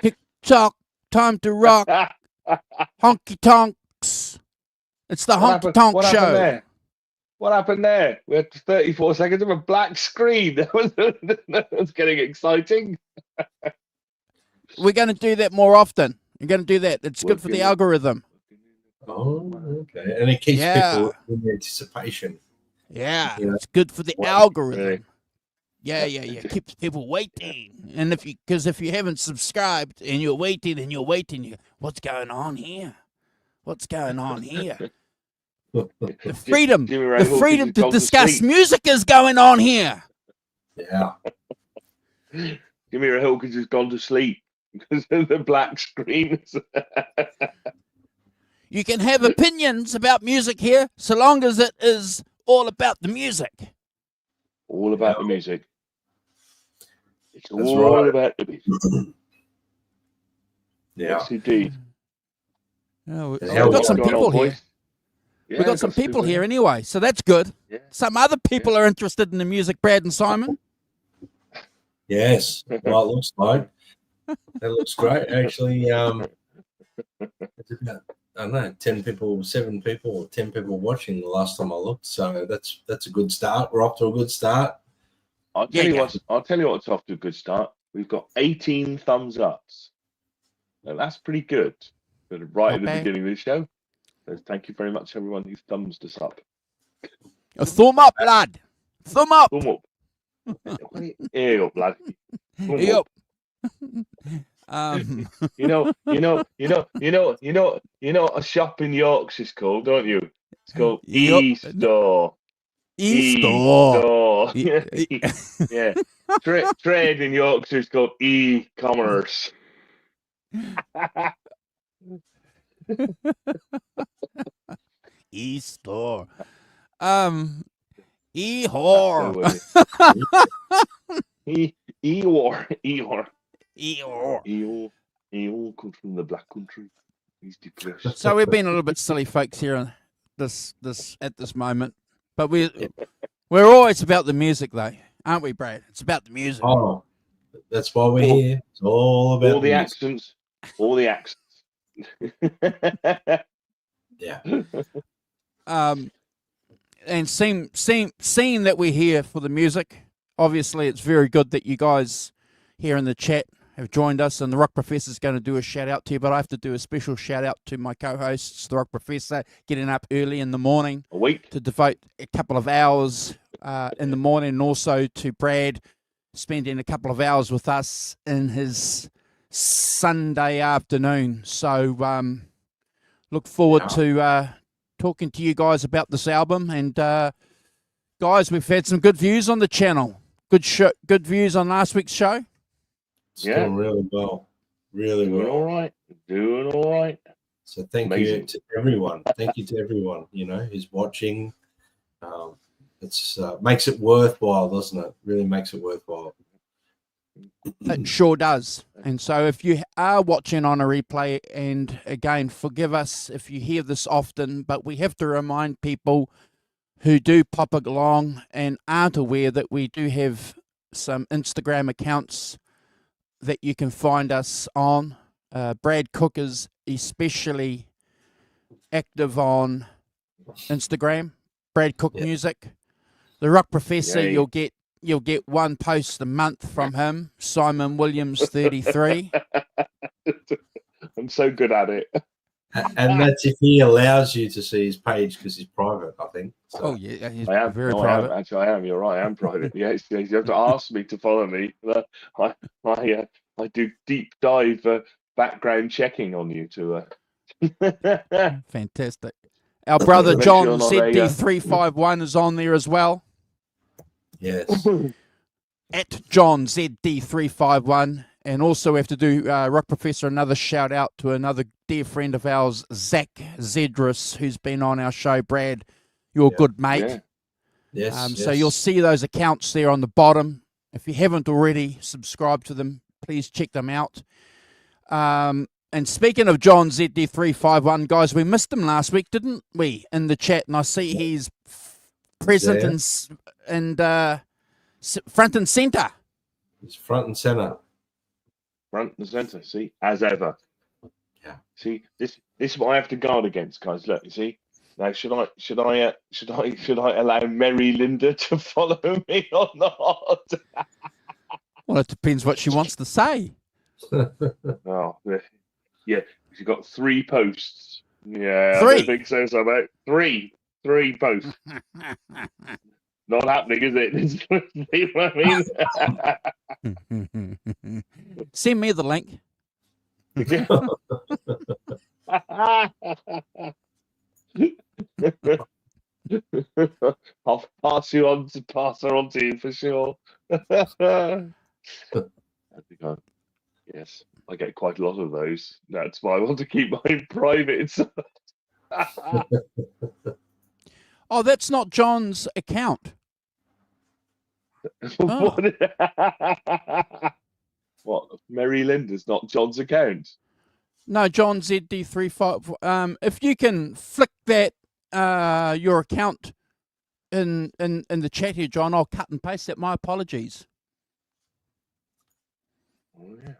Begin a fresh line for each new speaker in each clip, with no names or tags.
Tick-tock, time to rock, honky-tonks. It's the honky-tonk
What happened
show.
there? What happened there? We had 34 seconds of a black screen. That was getting exciting.
We're going to do that more often. We're going to do that. It's good for the
Working-
algorithm.
Oh, okay. And it keeps
Yeah.
people in anticipation.
Yeah,
Yeah.
it's good for the
Waiting,
algorithm.
really.
Yeah. Keeps people waiting. And because if you haven't subscribed and you're waiting, what's going on here? What's going on here? The freedom
Jimmy Ray Hawkins has
to
gone
discuss
sleep.
music is going on here.
Yeah.
Jimmy Ray Hawkins has gone to sleep because of the black screens.
You can have opinions about music here, so long as it is all about the music.
All about the music. It's
That's
all
right.
about the music.
Yeah.
Yes, indeed.
Oh, we've
hell,
got some
What's going
people
on,
here.
boys? Yeah,
We've got some people here anyway, so that's good.
Yeah.
Some other people are interested in the music, Brad and Simon.
Yes. Well, it looks like. That looks great. Actually, it's about, I don't know, 10 people, 7 people, or 10 people watching the last time I looked. So that's a good start. We're off to a good start.
I'll tell you what's off to a good start. We've got 18 thumbs ups. Now that's pretty good. But right at the
Okay.
beginning of the show. So thank you very much, everyone who's thumbs us up.
A thumb up, lad. Thumb up.
Thumb up. Hey up, lad. Thumb
Hey
up.
up.
You know what a shop in Yorkshire's called, don't you? It's called
Yep.
E-Store.
E-store.
E-Store. Yeah. Trade in Yorkshire is called e-commerce.
E-store. E-whore.
E-war. E-war.
E-whore.
E-war comes from the black country. He's depressed.
So we've been a little bit silly folks here at this moment. But we're always about the music though, aren't we, Brad? It's about the music.
Oh, that's why we're here. It's all about
all the
music.
accents. All the accents.
Yeah.
And seeing that we're here for the music, obviously it's very good that you guys here in the chat have joined us, and the Rock Professor is going to do a shout out to you, but I have to do a special shout out to my co-hosts, the Rock Professor, getting up early in the morning to devote a couple of hours in the morning, and also to Brad spending a couple of hours with us in his Sunday afternoon. So look forward to talking to you guys about this album. And guys, we've had some good views on the channel. Good views on last week's show.
It's doing really well. Really well.
Doing all right.
So thank you to everyone. Thank you to everyone, who's watching. It's makes it worthwhile, doesn't it? Really makes it worthwhile.
It sure does. And so if you are watching on a replay, and again, forgive us if you hear this often, but we have to remind people who do pop along and aren't aware that we do have some Instagram accounts that you can find us on. Brad Cook is especially active on Instagram. Brad Cook Music. The Rock Professor, you'll get one post a month from him. Simon Williams 33.
I'm so good at it.
And that's if he allows you to see his page, because he's private, I think. So.
Oh yeah, he's
I am
very private.
Actually, I am. You're right. I am private. Yes, you have to ask me to follow me. I do deep dive background checking on you to.
Fantastic. Our brother John
ZD351
is on there as well.
Yes.
At John ZD351. And also we have to do, Rock Professor, another shout out to another dear friend of ours, Zach Zedris, who's been on our show. Brad, you're a good mate.
Yeah. Yes,
So you'll see those accounts there on the bottom. If you haven't already subscribed to them, please check them out. And speaking of John ZD351, guys, we missed him last week, didn't we, in the chat? And I see he's present and front and center.
He's front and center.
front and center. See, as ever.
Yeah.
See, this is what I have to guard against, guys. Look, you see. Now, should I allow Mary Linda to follow me or not?
Well, it depends what she wants to say.
Oh, yeah. She got 3 posts. Yeah,
3?
I don't think so. So about 3 posts. Not happening, is it? See what I mean?
Send me the link.
I'll pass her on to you for sure. Yes, I get quite a lot of those. That's why I want to keep mine private.
Oh, that's not John's account. Oh.
What? Mary Linda's not John's account?
No, John ZD35. If you can flick that your account in the chat here, John, I'll cut and paste that. My apologies.
Oh, yeah.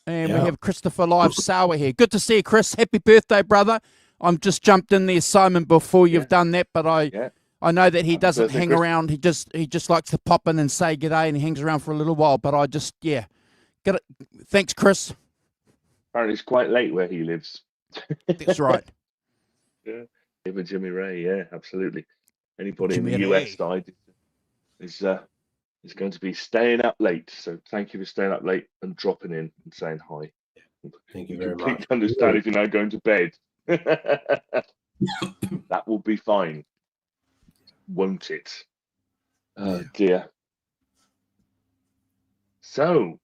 And we have Christopher Live Sour here. Good to see you, Chris. Happy birthday, brother. I'm just jumped in there, Simon, before you've done that, but I know that he doesn't hang around. He just likes to pop in and say g'day, and he hangs around for a little while. But I just get it. Thanks, Chris.
Apparently, it's quite late where he lives.
That's right.
Yeah, him and Jimmy Ray. Yeah, absolutely. Anybody
Jimmy
in the
Ray.
US side is going to be staying up late. So thank you for staying up late and dropping in and saying hi.
Thank you very much.
Completely understand if you're now going to bed. That will be fine, won't it? Oh dear. So,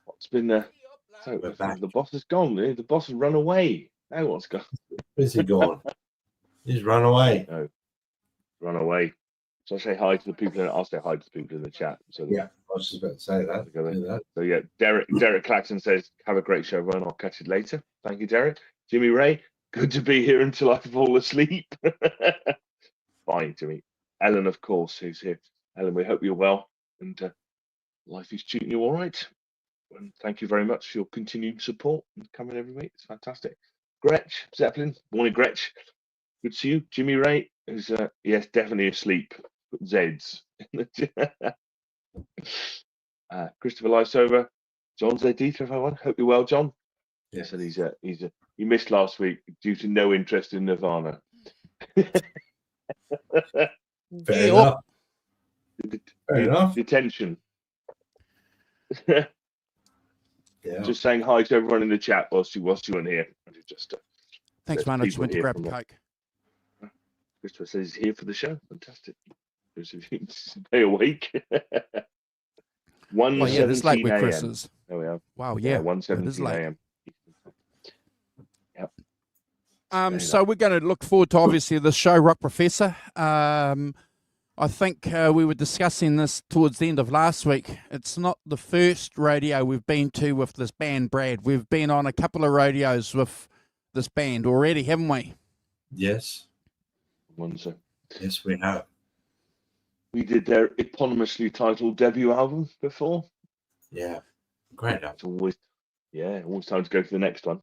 what's been the? So the boss has gone. The boss has run away. Now what's gone?
Where's he gone? He's run away.
No, run away. So I say hi to the people. I'll say hi to the people in the chat. So
Yeah, I was just about to say that. Do that.
So yeah, Derek Claxton says, "Have a great show, everyone. I'll catch you later." Thank you, Derek. Jimmy Ray, good to be here until I fall asleep. Fine, Jimmy. Ellen, of course, who's here. Ellen, we hope you're well and life is treating you all right. And thank you very much for your continued support and coming every week. It's fantastic. Gretch Zeppelin, morning, Gretch. Good to see you. Jimmy Ray is yes, definitely asleep. Put Zeds. Christopher Lysover, John Z351. Hope you're well, John. Yes, and he missed last week due to no interest in Nirvana.
Fair enough. Fair enough.
Detention.
Yeah.
Just saying hi to everyone in the chat whilst you weren't here. Just
thanks, man. I just went to grab a Coke.
Christopher says he's here for the show. Fantastic. Stay awake. 1:17 a.m. There we are.
Wow, yeah.
1:17 a.m.
Yep. So we're going to look forward to obviously the show, Rock Professor. I think we were discussing this towards the end of last week. It's not the first radio we've been to with this band, Brad. We've been on a couple of radios with this band already, haven't we?
Yes. Yes, we have.
We did their eponymously titled debut album before.
Yeah. Great.
It's always time to go to the next one.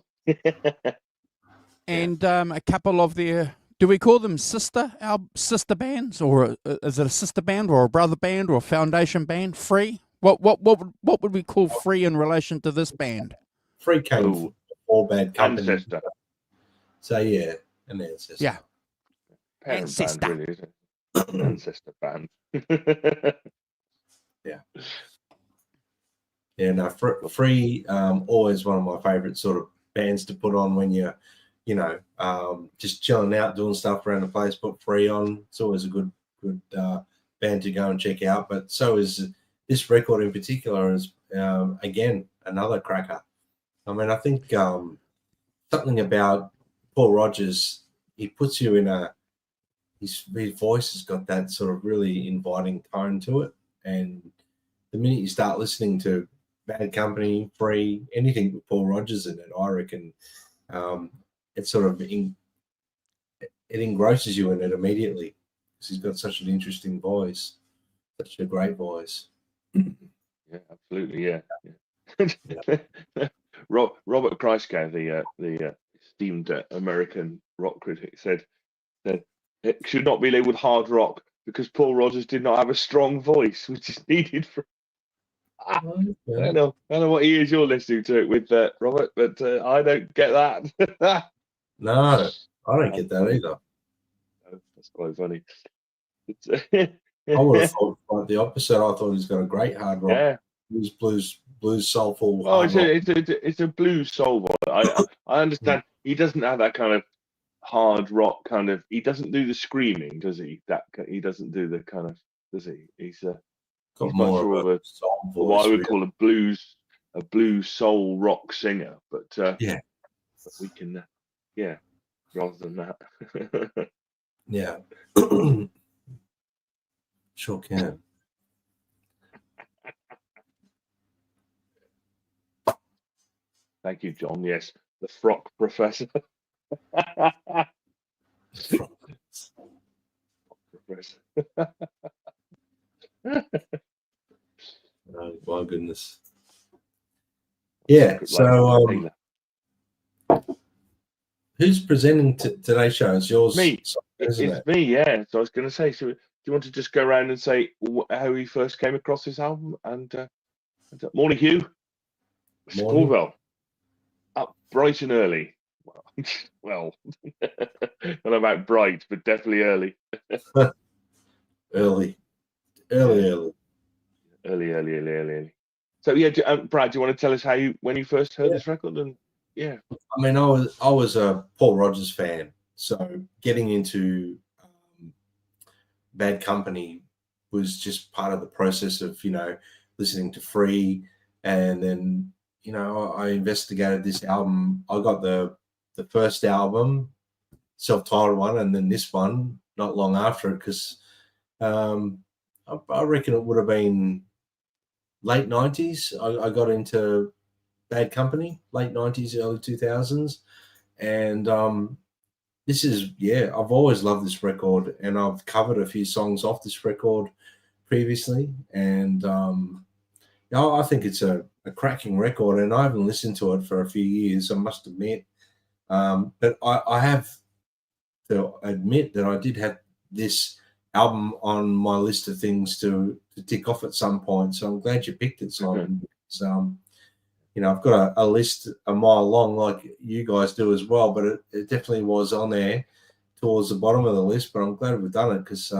And a couple of their, do we call them sister bands, or is it a sister band or a brother band or a foundation band? Free? What would we call Free in relation to this band?
Free came from All Bad Company.
Ancestor.
So yeah, an ancestor.
Yeah.
Parent
Ancestor.
band, really, isn't it? Ancestor band.
Yeah. Yeah, no, Free, always one of my favorite sort of bands to put on when you're, just chilling out, doing stuff around the place. Put Free on. It's always a good band to go and check out. But so is this record in particular is again another cracker. I mean, I think something about Paul Rodgers, he puts you in his voice has got that sort of really inviting tone to it. And the minute you start listening to Bad Company, Free, anything with Paul Rodgers in it, I reckon it sort of it engrosses you in it immediately because he's got such an interesting voice, such a great voice.
Yeah, absolutely. Yeah. Robert Kreisgau, the esteemed American rock critic, said that it should not be labeled hard rock because Paul Rodgers did not have a strong voice, which is needed for. I
Yeah.
don't know what ears you're listening to it with, Robert, but I don't get that.
No, I don't
That's
get that
funny.
either.
That's quite funny.
I would have thought quite the opposite. I thought he's got a great hard rock,
Yeah.
blues, soulful
Well,
hard rock.
it's a blues soul voice. I understand he doesn't have that kind of hard rock kind of. He doesn't do the screaming, does he? He doesn't do the kind of. Does he? He's
Got
much
more
more
of
of
a soul
what
voice.
I would
Really.
call a blues soul rock singer. But
Yeah.
but we can yeah, rather than that.
Yeah. Sure can.
Thank you, John. Yes, the Frock Professor.
Oh, my goodness. Yeah. So, who's presenting today's show? It's yours.
Me.
Isn't
It's me. Yeah. So I was going to say. So do you want to just go around and say how he first came across this album? And morning, Hugh.
Morning.
Schoolwell. Up bright and early. Well, I don't know about bright, but definitely early.
Early.
So yeah, Brad, do you want to tell us when you first heard this record? And yeah,
I mean, I was a Paul Rodgers fan, so getting into Bad Company was just part of the process of listening to Free, and then I investigated this album. I got the first album, self-titled one, and then this one not long after it, because I reckon it would have been late 90s. I got into Bad Company, late 90s, early 2000s. And this is, I've always loved this record, and I've covered a few songs off this record previously. And I think it's a cracking record, and I haven't listened to it for a few years, I must admit. But I have to admit that I did have this album on my list of things to tick off at some point. So I'm glad you picked it, Simon. Because, I've got a list a mile long like you guys do as well, but it definitely was on there towards the bottom of the list. But I'm glad we've done it because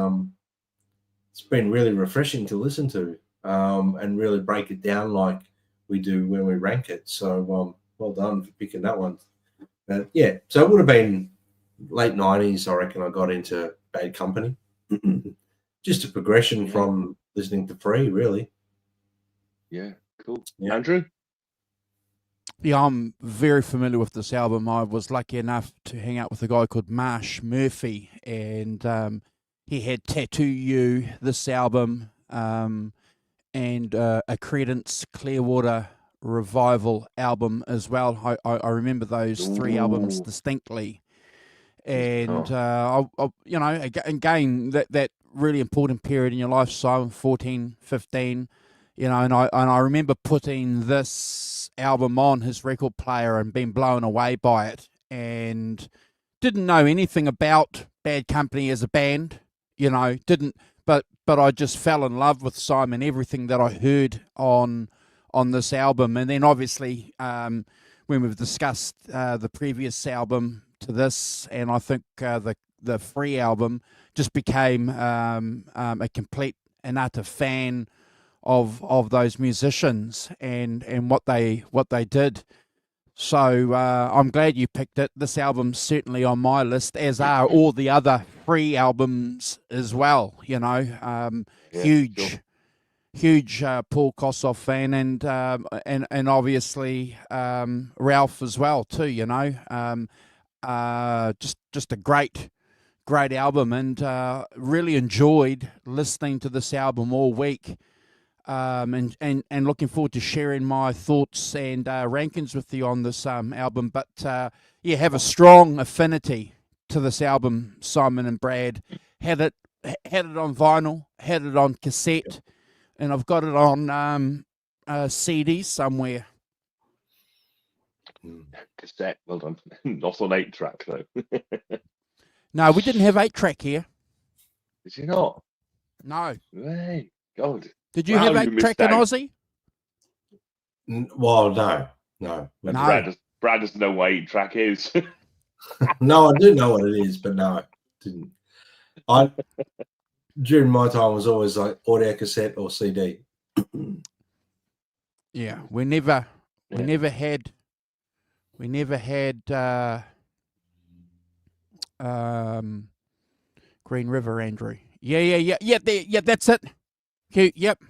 it's been really refreshing to listen to and really break it down like we do when we rank it. So well done for picking that one. So it would have been late 90s, I reckon, I got into Bad Company. Just a progression from listening to Free, really.
Yeah, cool.
Yeah.
Andrew?
Yeah, I'm very familiar with this album. I was lucky enough to hang out with a guy called Marsh Murphy, and he had Tattoo You, this album, and a Credence Clearwater Revival album as well. I remember those three albums distinctly. And again, that really important period in your life, Simon, 14, 15, and I remember putting this album on his record player and being blown away by it, and didn't know anything about Bad Company as a band, but I just fell in love with Simon, everything that I heard on this album. And then obviously when we've discussed the previous album to this, and I think the Free album, just became a complete and utter fan of those musicians and what they did. So I'm glad you picked it. This album's certainly on my list, as are all the other Free albums as well. Huge Paul Kossoff fan, and obviously Ralph as well too. Just a great album, and really enjoyed listening to this album all week. And looking forward to sharing my thoughts and rankings with you on this album. But have a strong affinity to this album, Simon and Brad. Had it on vinyl, had it on cassette, and I've got it on CD somewhere.
Cassette, well done. Not on 8-track though.
No, we didn't have 8-track here.
Is he not?
No.
Hey, God.
Did you
Wow,
have
you
8-track
missed
in
out.
Aussie?
Well, no.
And
No.
Brad doesn't know what 8-track is.
No, I do know what it is, but no, didn't. During my time, was always like audio cassette or CD.
Yeah, we never
Yeah.
had Green River, Andrew. Yeah. That's it. Yep,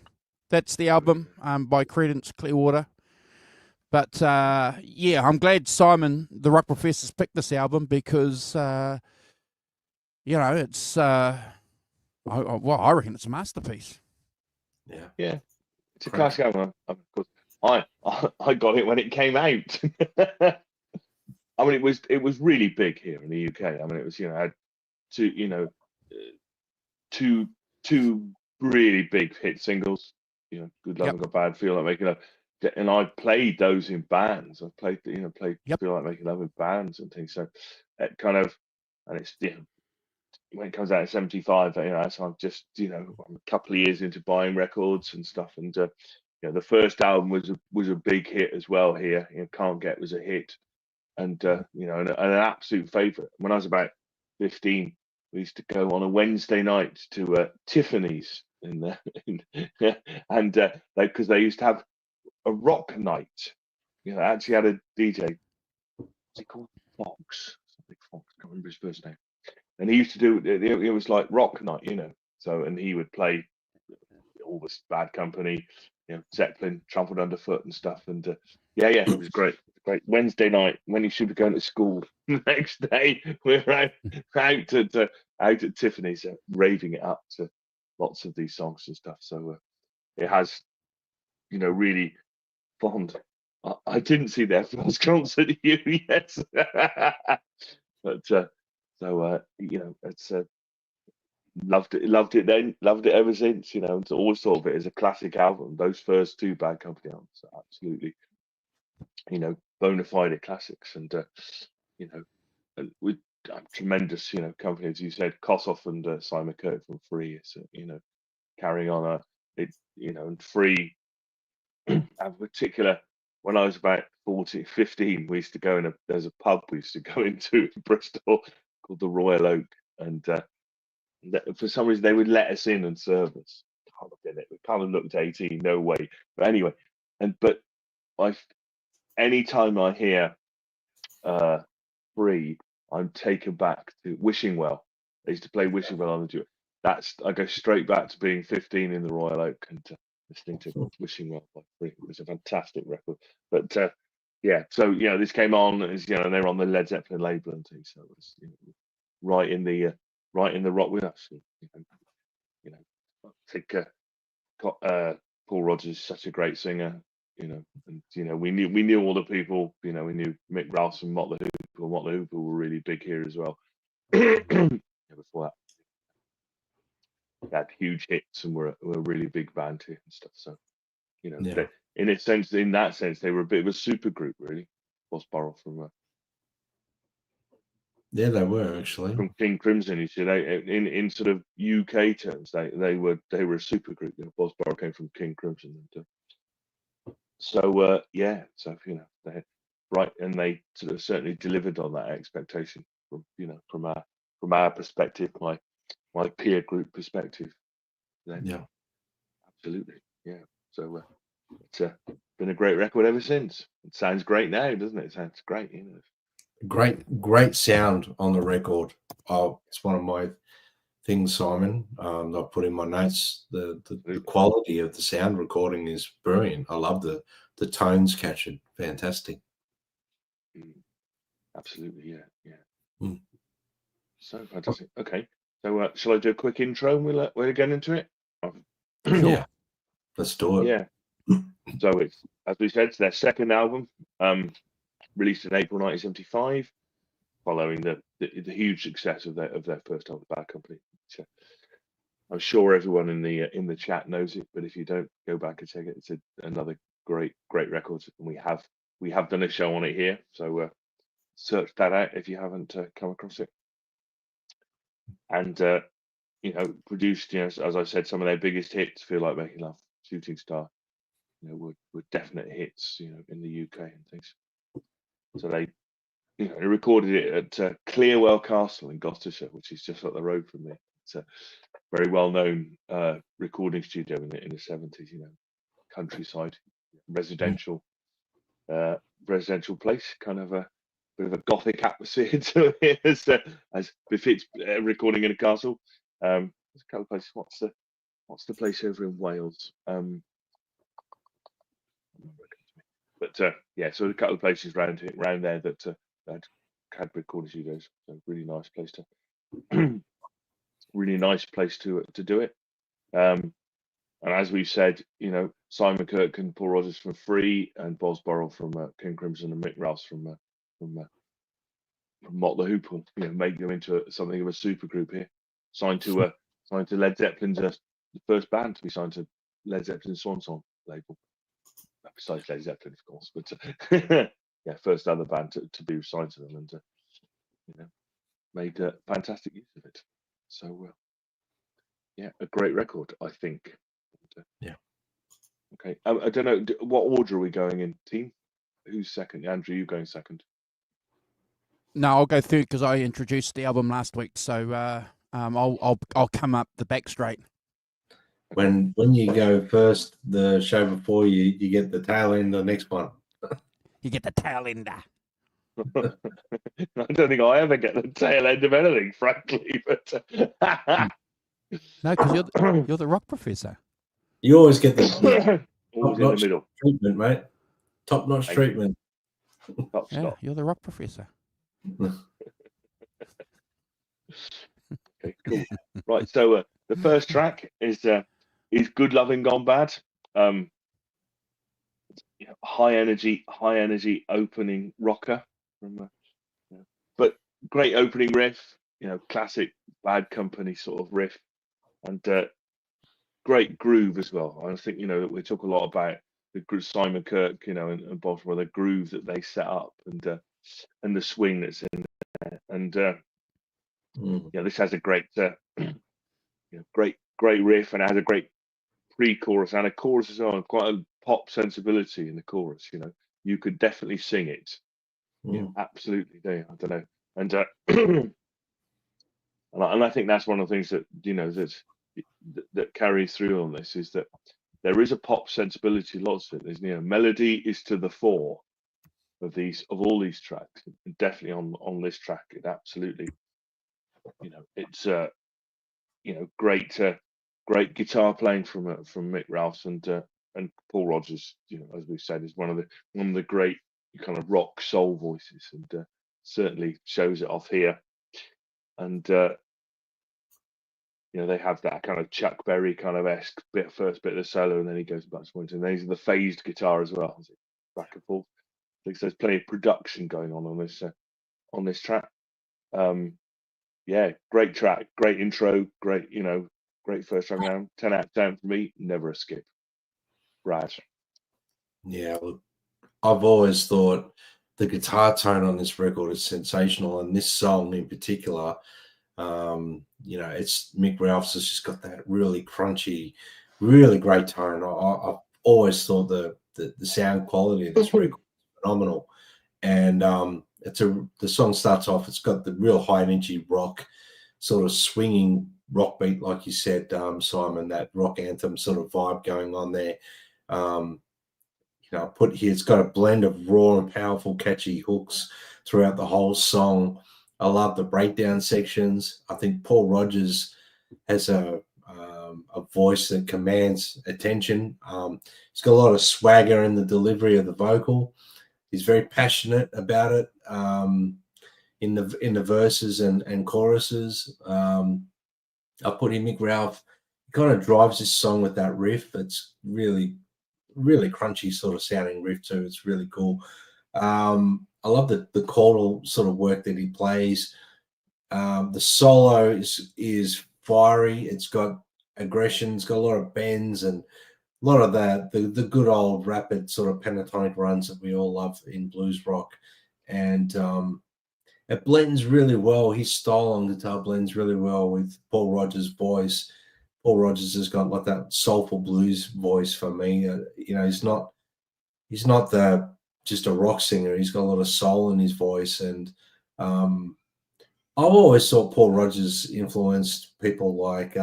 that's the album by Creedence Clearwater. But yeah, I'm glad Simon, the Rock Professors, picked this album because it's I reckon it's a masterpiece.
Yeah,
It's a classic album. Of course, I got it when it came out. I mean, it was really big here in the UK. I mean, it was had two really big hit singles. Good Love and Got Bad, Feel Like Making Love, and I played those in bands. I played Feel Like Making Love in bands and things. So it kind of, and it's when it comes out in '75, so I'm just I'm a couple of years into buying records and stuff, and the first album was a big hit as well here. Can't Get was a hit, and an absolute favorite. When I was about 15, we used to go on a Wednesday night to Tiffany's and because they used to have a rock night. Actually had a DJ. What's he called? Fox. Something Fox. I can't remember his first name. And he used to do it was like rock night, So and he would play all this Bad Company, Zeppelin, Trampled Underfoot and stuff. And it was great. Great Wednesday night when he should be going to school. The next day we're out at Tiffany's, raving it up to lots of these songs and stuff. So it has, really fond. I didn't see their first concert, yes, but it's loved it then, loved it ever since. It's always thought of it as a classic album. Those first two Bad Company albums are absolutely, bona fide classics, and and with tremendous, company, as you said, Kossoff and Simon Kirk from Free. So carrying on and Free, in particular. When I was about 15, we used to go there's a pub we used to go into in Bristol called the Royal Oak, and for some reason they would let us in and serve us. Can't have been it. We kind of looked 18, no way. But anyway, but any time I hear Free, I'm taken back to Wishing Well. I used to play Wishing Well on the duo. I go straight back to being 15 in the Royal Oak and listening to Wishing Well by Free. It was a fantastic record. But so this came on as they were on the Led Zeppelin label and things. So it was right in the rock with us. I think Paul Rodgers is such a great singer. And we knew all the people. We knew Mick Rouse and Motley Hoople. Motley Hoople were really big here as well. Before that, they had huge hits and were a really big band here and stuff. So in that sense, they were a bit of a super group, really. Bosborough from
they were actually
from King Crimson. You see, in sort of UK terms, they were a super group. Bosborough came from King Crimson. And, so they right, and they sort of certainly delivered on that expectation from our perspective, my peer group perspective. Then, absolutely, yeah. So it's been a great record ever since. It sounds great now, doesn't it? It sounds great,
Great sound on the record. It's one of my things, Simon. I've put in my notes. The quality of the sound recording is brilliant. I love the tones captured. Fantastic.
Absolutely, yeah. So fantastic. Okay, so shall I do a quick intro and we'll get into it?
Sure. Yeah, let's do it.
Yeah. So it's, as we said, it's their second album, released in April 1975, following the huge success of their first album, Bad Company. So I'm sure everyone in the chat knows it, but if you don't, go back and check it. It's another great record, and we have done a show on it here. So search that out if you haven't come across it. And produced, as I said, some of their biggest hits. Feel Like Making Love, Shooting Star, were definite hits, in the UK and things. So they recorded it at Clearwell Castle in Gloucestershire, which is just up the road from me. It's a very well-known recording studio in the 70s, countryside, residential place, kind of a bit of a gothic atmosphere to it, as befits recording in a castle. There's a couple of places. What's the place over in Wales? But so a couple of places around there that had recording studios. So really nice place to do it. And as we've said, Simon Kirk and Paul Rogers from Free, and Boz Burrell from King Crimson, and Mick Rouse from Mott the Hoople, make them into something of a super group here. Signed to Led Zeppelin's the first band to be signed to Led Zeppelin's Swan Song label. Besides Led Zeppelin, of course, but first other band to be signed to them, and made fantastic use of it. So a great record, I think.
Yeah.
Okay. I don't know what order are we going in, team. Who's second? Andrew, you going second?
No, I'll go third because I introduced the album last week. So I'll come up the back straight.
When you go first, the show before you get the tail end of the next one.
You get the tail ender.
I don't think I ever get the tail end of anything, frankly. But
No, because you're the rock professor.
You always get the
always in the middle
treatment, mate. Top-notch treatment.
You're the rock professor.
Okay, cool. Right, so the first track is Good Loving Gone Bad. High energy opening rocker, but great opening riff. Classic Bad Company sort of riff, and great groove as well. I think we talk a lot about the Simon Kirk, and Bob, the groove that they set up, and the swing that's in there, and this has a great great riff, and it has a great pre-chorus and a chorus as well, and quite a pop sensibility in the chorus. You could definitely sing it. Absolutely. I don't know, and and I think that's one of the things that that carries through on this, is that there is a pop sensibility. Lots of it. There's melody is to the fore of all these tracks, and definitely on this track, it absolutely. It's great guitar playing from Mick Rouse and Paul Rogers. As we said, is one of the great kind of rock soul voices, and certainly shows it off here. And they have that kind of Chuck Berry kind of esque first bit of the solo, and then he goes back to point, and then he's the phased guitar as well, back and forth. I think there's plenty of production going on this track. Great track, great intro, great first track round. 10 out of 10 for me, never a skip. Brad.
Yeah, look, I've always thought the guitar tone on this record is sensational, and this song in particular, it's Mick Ralphs has just got that really crunchy, really great tone. I've always thought the sound quality of this record is phenomenal, and the song starts off. It's got the real high energy rock, sort of swinging rock beat, like you said, Simon. That rock anthem sort of vibe going on there. Put here, it's got a blend of raw and powerful, catchy hooks throughout the whole song. I love the breakdown sections. I think Paul Rogers has a voice that commands attention. He's got a lot of swagger in the delivery of the vocal. He's very passionate about it in the verses and choruses. I put in Mick Ralph. He kind of drives this song with that riff. It's really, really crunchy sort of sounding riff too. It's really cool. I love the choral sort of work that he plays. The solo is fiery. It's got aggression. It's got a lot of bends, and lot of that, the good old rapid sort of pentatonic runs that we all love in blues rock. And it blends really well. His style on guitar blends really well with Paul Rodgers' voice. Paul Rodgers has got like that soulful blues voice for me. He's not the just a rock singer. He's got a lot of soul in his voice, and I've always thought Paul Rodgers influenced people like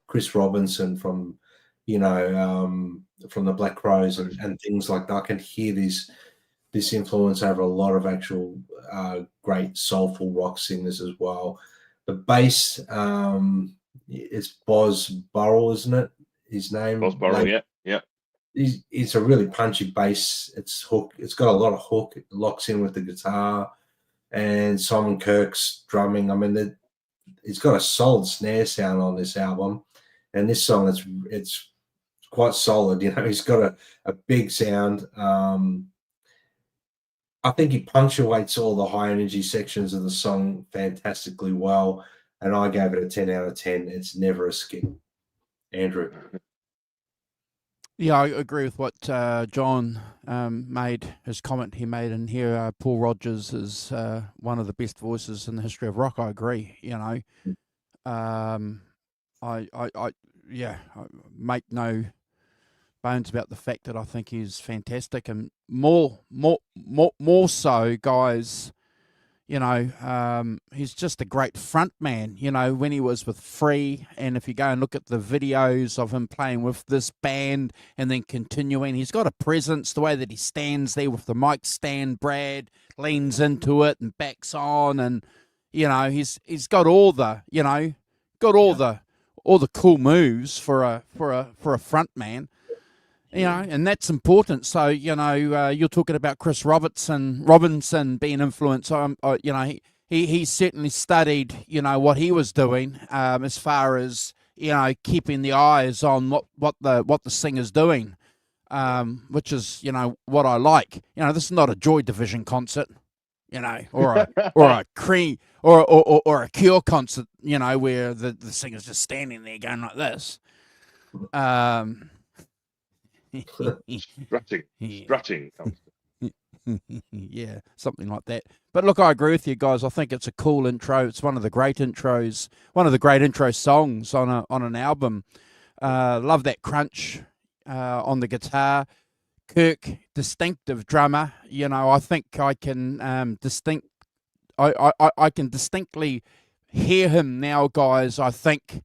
Chris Robinson from the Black Crowes and things like that. I can hear this influence over a lot of actual great soulful rock singers as well. The bass, it's Boz Burrell, isn't it? His name.
Boz Burrell, yeah.
It's a really punchy bass. It's got a lot of hook. It locks in with the guitar. And Simon Kirk's drumming. I mean, it's got a solid snare sound on this album. And this song, it's quite solid. He's got a big sound. I think he punctuates all the high energy sections of the song fantastically well. And I gave it a 10 out of 10. It's never a skip. Andrew.
Yeah, I agree with what John made, his comment he made in here. Paul Rodgers is one of the best voices in the history of rock. I agree. I make no bones about the fact that I think he's fantastic, and more so, guys. He's just a great front man, when he was with Free. And if you go and look at the videos of him playing with this band and then continuing, he's got a presence, the way that he stands there with the mic stand, Brad, leans into it and backs on. And, he's got all the, all the cool moves for a front man. And that's important. So, you're talking about Chris Robinson being influenced. He certainly studied, what he was doing as far as, keeping the eyes on what the singer's doing, which is, what I like. This is not a Joy Division concert, or a Cream or a Cure concert, where the singer's just standing there going like this.
Strutting.
Yeah, something like that. But look, I agree with you guys. I think it's a cool intro. It's one of the great intros, one of the great intro songs on an album. Love that crunch on the guitar. Kirk, distinctive drummer. I think I can I can distinctly hear him now, guys. I think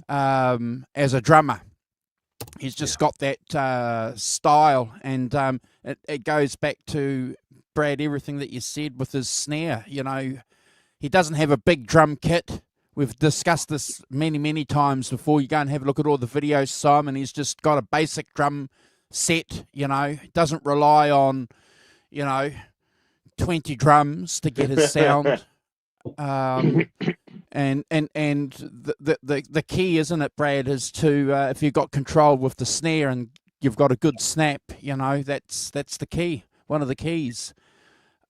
as a drummer. He's just got that style, and it goes back to, Brad, everything that you said with his snare. He doesn't have a big drum kit. We've discussed this many, many times before. You go and have a look at all the videos, Simon. He's just got a basic drum set, doesn't rely on, 20 drums to get his sound. And the key, isn't it, Brad, is to if you've got control with the snare and you've got a good snap, that's the key, one of the keys.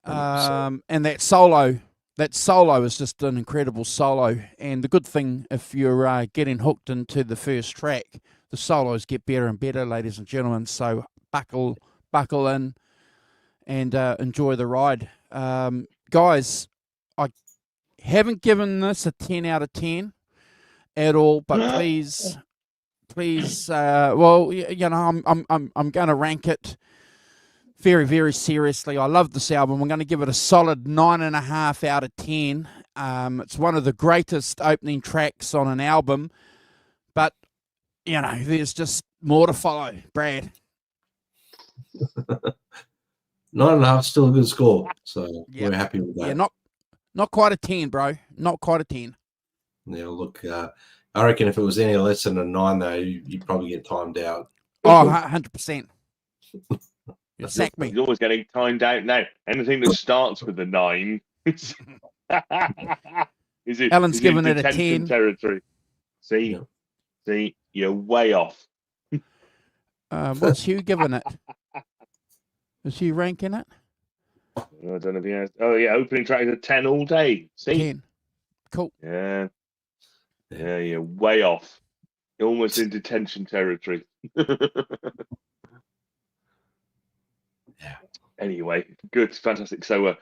And that solo is just an incredible solo. And the good thing, if you're getting hooked into the first track, the solos get better and better, ladies and gentlemen. So buckle in and enjoy the ride, guys. I haven't given this a 10 out of 10 at all, but please, I'm going to rank it very, very seriously. I love this album. I'm going to give it a solid 9.5 out of 10. It's one of the greatest opening tracks on an album, but there's just more to follow. Brad.
9.5, still a good score. So we're happy with that.
Yeah, not quite a 10, bro. Not quite a 10.
Yeah, look, I reckon if it was any less than a 9, though, you'd probably get timed out.
Oh, 100%. You sack me.
You're always getting timed out now. Anything that starts with a 9
Alan's giving it a 10.
Territory. See, you're way off.
What's Hugh giving it? Is Hugh ranking it?
I don't know if he has. Oh, yeah, opening track is a 10 all day. See?
10. Cool.
Yeah, you're way off. almost in detention territory.
Yeah.
Anyway, good, fantastic. So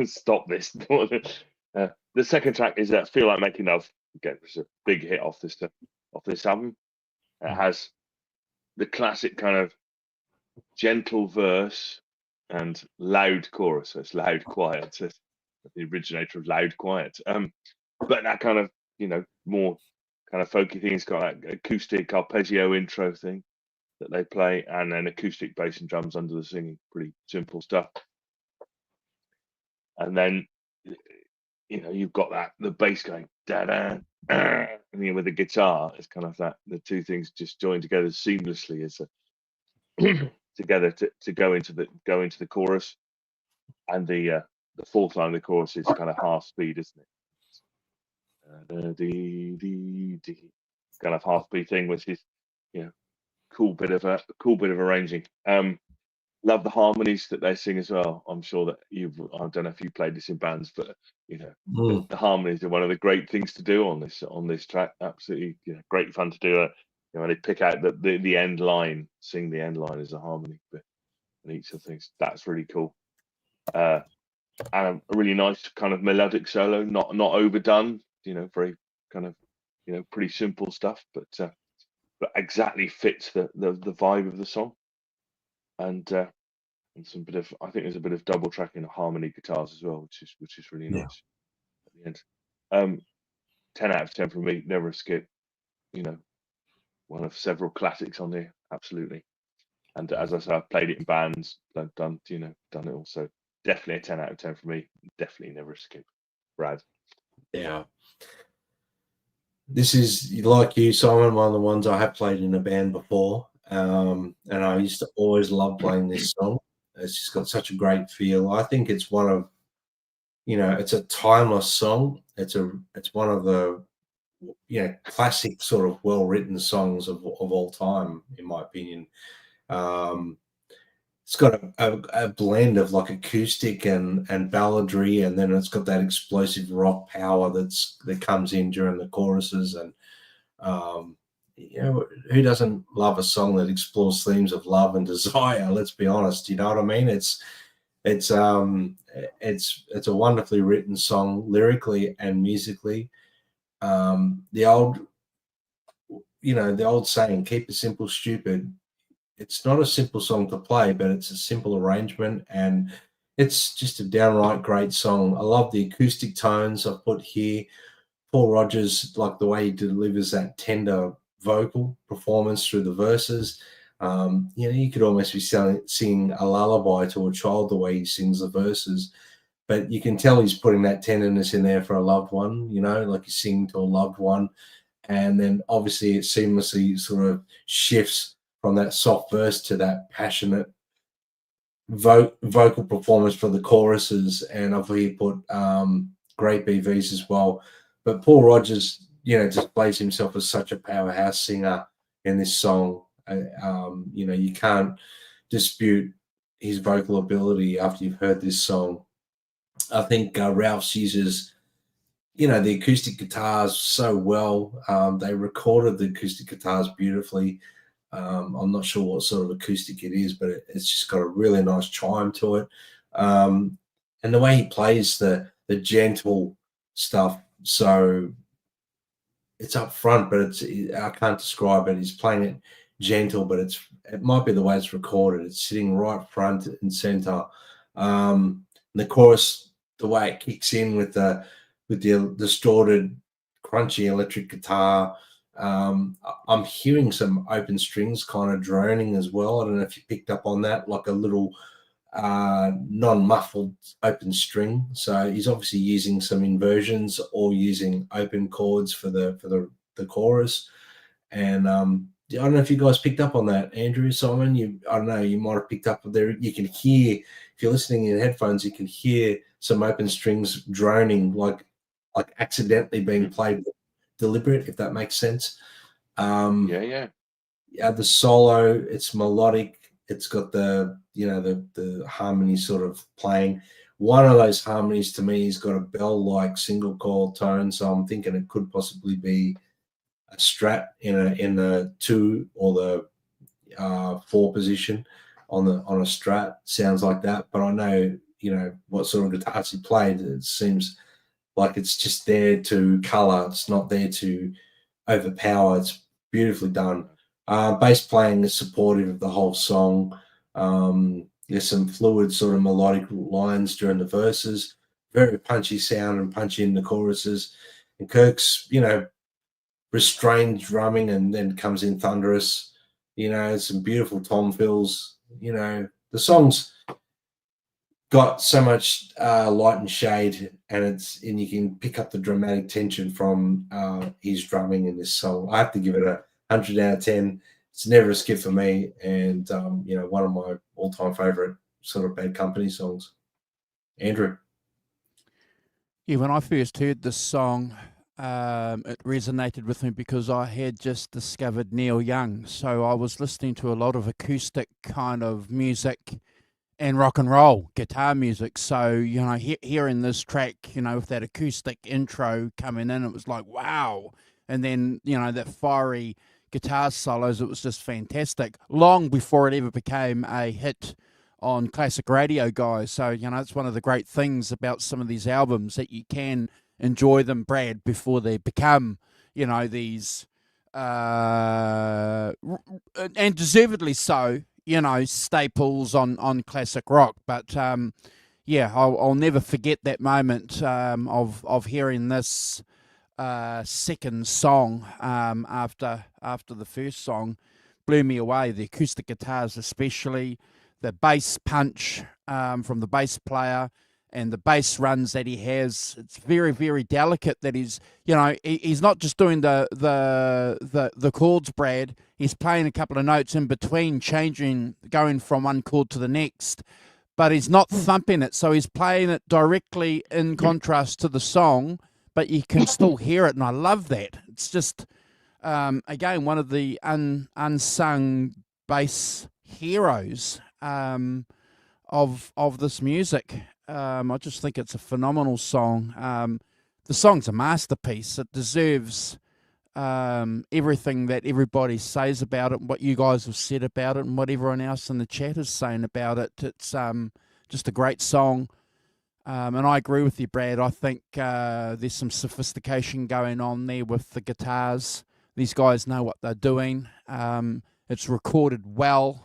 stop this. The second track is "Feel Like Making Love." Again, it's a big hit off this album. It has the classic kind of gentle verse and loud chorus. So it's loud, quiet. So it's the originator of loud, quiet. But that kind of, more kind of folky thing. It's got that acoustic arpeggio intro thing that they play, and then acoustic bass and drums under the singing. Pretty simple stuff. And then, you've got the bass going da da, and with the guitar, it's kind of that the two things just join together seamlessly as together to go into the chorus, and the fourth line of the chorus is kind of half speed, isn't it? Kind of half beat thing, which is cool bit of arranging. Love the harmonies that they sing as well. I'm sure that I don't know if you played this in bands, but the harmonies are one of the great things to do on this track. Absolutely, great fun to do. When they pick out the end line, sing the end line as a harmony, but and each of the things that's really cool. And a really nice kind of melodic solo, not overdone. Very kind of pretty simple stuff, but exactly fits the vibe of the song. And some bit of, I think there's a bit of double tracking of harmony guitars as well, which is really nice at the end. 10 out of 10 from me. Never a skip. One of several classics on there. Absolutely. And as I said, I've played it in bands, done it all. So definitely a 10 out of 10 for me. Definitely never a skip. Brad.
Yeah. This is, like you, Simon, one of the ones I have played in a band before. And I used to always love playing this song. It's just got such a great feel. I think it's one of, it's a timeless song. It's one of the, classic sort of well-written songs of all time, in my opinion. It's got a blend of like acoustic and balladry, and then it's got that explosive rock power that comes in during the choruses. And who doesn't love a song that explores themes of love and desire? Let's be honest. You know what I mean? It's a wonderfully written song, lyrically and musically. The old saying, "Keep it simple, stupid." It's not a simple song to play, but it's a simple arrangement, and it's just a downright great song. I love the acoustic tones I've put here. Paul Rodgers, like the way he delivers that tender vocal performance through the verses. You could almost be singing a lullaby to a child the way he sings the verses, but you can tell he's putting that tenderness in there for a loved one, like he's singing to a loved one. And then obviously it seamlessly sort of shifts from that soft verse to that passionate vocal performance for the choruses. And I've here put great BVs as well. But Paul Rodgers, displays himself as such a powerhouse singer in this song. You can't dispute his vocal ability after you've heard this song. I think Ralph's uses, the acoustic guitars so well. They recorded the acoustic guitars beautifully. I'm not sure what sort of acoustic it is, but it's just got a really nice chime to it. And the way he plays the gentle stuff, so it's up front, but I can't describe it. He's playing it gentle, but it might be the way it's recorded. It's sitting right front and center. The chorus, the way it kicks in with the distorted, crunchy electric guitar. I'm hearing some open strings kind of droning as well. I don't know if you picked up on that, like a little non-muffled open string. So he's obviously using some inversions or using open chords for the chorus. And I don't know if you guys picked up on that, Andrew, Simon. I don't know, you might have picked up there. You can hear, if you're listening in headphones, you can hear some open strings droning, like accidentally being played deliberate, if that makes sense.
Yeah.
The solo, it's melodic. It's got the harmony sort of playing. One of those harmonies to me has got a bell-like single coil tone, so I'm thinking it could possibly be Strat in the 2 or the 4 position on a Strat. Sounds like that, but I know what sort of guitars he played. It seems like it's just there to color. It's not there to overpower. It's beautifully done. Bass playing is supportive of the whole song. There's some fluid sort of melodic lines during the verses, very punchy sound and punchy in the choruses. And Kirk's, restrained drumming and then comes in thunderous, some beautiful tom fills. The song's got so much light and shade, and you can pick up the dramatic tension from his drumming in this song. I have to give it a 100 out of 10. It's never a skip for me, and one of my all-time favorite sort of Bad Company songs. Andrew.
Yeah, when I first heard this song, it resonated with me because I had just discovered Neil Young, so I was listening to a lot of acoustic kind of music and rock and roll guitar music. So, hearing this track, with that acoustic intro coming in, it was like, wow. And then, that fiery guitar solos, it was just fantastic. Long before it ever became a hit on classic radio, guys. So, it's one of the great things about some of these albums that you can enjoy them, Brad, before they become, these, and deservedly so, staples on classic rock. But I'll never forget that moment of hearing this second song after the first song. Blew me away. The acoustic guitars, especially the bass punch from the bass player, and the bass runs that he has. It's very, very delicate. That he's not just doing the chords, Brad. He's playing a couple of notes in between, going from one chord to the next, but he's not thumping it. So he's playing it directly in contrast to the song, but you can still hear it, and I love that. It's just, again, one of the unsung bass heroes of this music. I just think it's a phenomenal song. The song's a masterpiece. It deserves everything that everybody says about it, and what you guys have said about it, and what everyone else in the chat is saying about it. It's just a great song. And I agree with you, Brad. I think there's some sophistication going on there with the guitars. These guys know what they're doing. It's recorded well.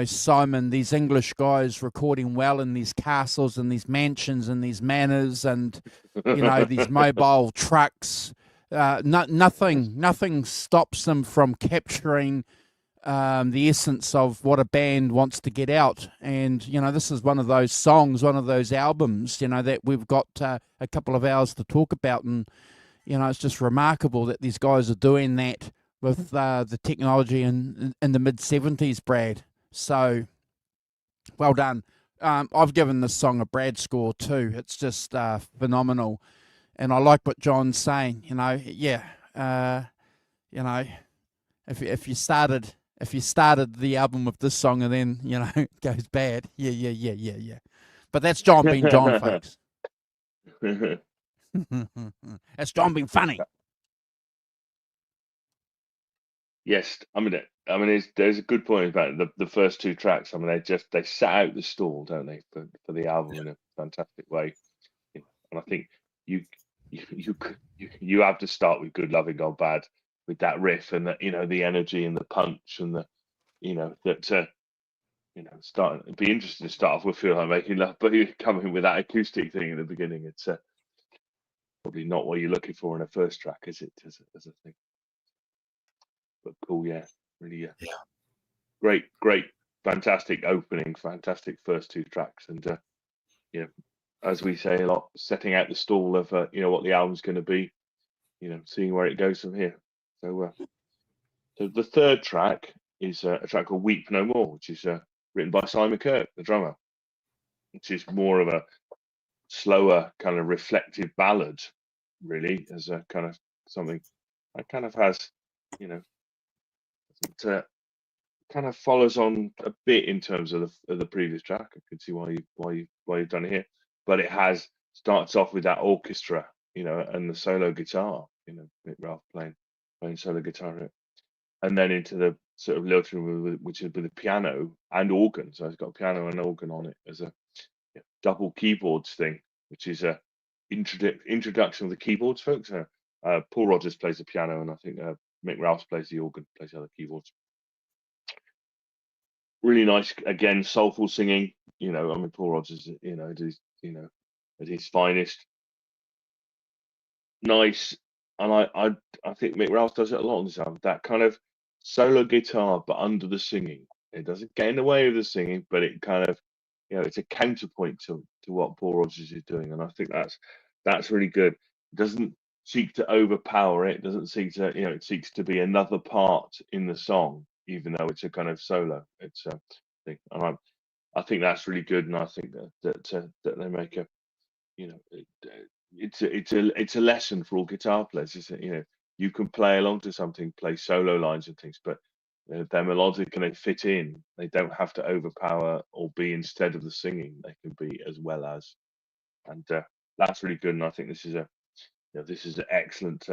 Simon, these English guys recording well in these castles and these mansions and these manors and, these mobile trucks. Nothing stops them from capturing the essence of what a band wants to get out. And, this is one of those songs, one of those albums, that we've got a couple of hours to talk about. And, it's just remarkable that these guys are doing that with the technology in the mid-70s, Brad. So, well done. I've given this song a Brad score too. It's just phenomenal. And I like what John's saying, if you started the album with this song and then, it goes bad. Yeah. But that's John being John, folks. That's John being funny.
Yes, there's a good point about the first 2 tracks. They set out the stall, don't they, for the album in a fantastic way. And I think you have to start with Good Loving Gone Bad with that riff and the energy and the punch and the start. It'd be interesting to start off with Feel Like Making Love, but you come in with that acoustic thing in the beginning. It's probably not what you're looking for in a first track, is it? As a thing. But cool, yeah, really, great, fantastic opening, fantastic first 2 tracks, and as we say a lot, setting out the stall of what the album's going to be, seeing where it goes from here. So the third track is a track called "Weep No More," which is written by Simon Kirke, the drummer, which is more of a slower kind of reflective ballad, really, as a kind of something that kind of has, it kind of follows on a bit in terms of the previous track. I can see why you've done it here, but it starts off with that orchestra, and the solo guitar, Mick Ralph playing playing solo guitar in it, and then into the sort of little room, which is with a piano and organ. So it's got a piano and organ on it as a double keyboards thing, which is a introduction of the keyboards, folks. Paul Rodgers plays the piano, and I think Mick Rouse plays the organ, plays the other keyboards. Really nice, again, soulful singing. I mean, Paul Rodgers, at his finest. Nice, and I think Mick Rouse does it a lot on this album. That kind of solo guitar, but under the singing. It doesn't get in the way of the singing, but it kind of, it's a counterpoint to what Paul Rodgers is doing, and I think that's really good. It doesn't seek to overpower it. It doesn't seek to, it seeks to be another part in the song, even though it's a kind of solo. It's a thing, and I think that's really good, and I think that they make a, it's a lesson for all guitar players. Isn't it? You can play along to something, play solo lines and things, but they're melodic and they fit in. They don't have to overpower or be instead of the singing. They can be as well as, and that's really good. And I think this is an excellent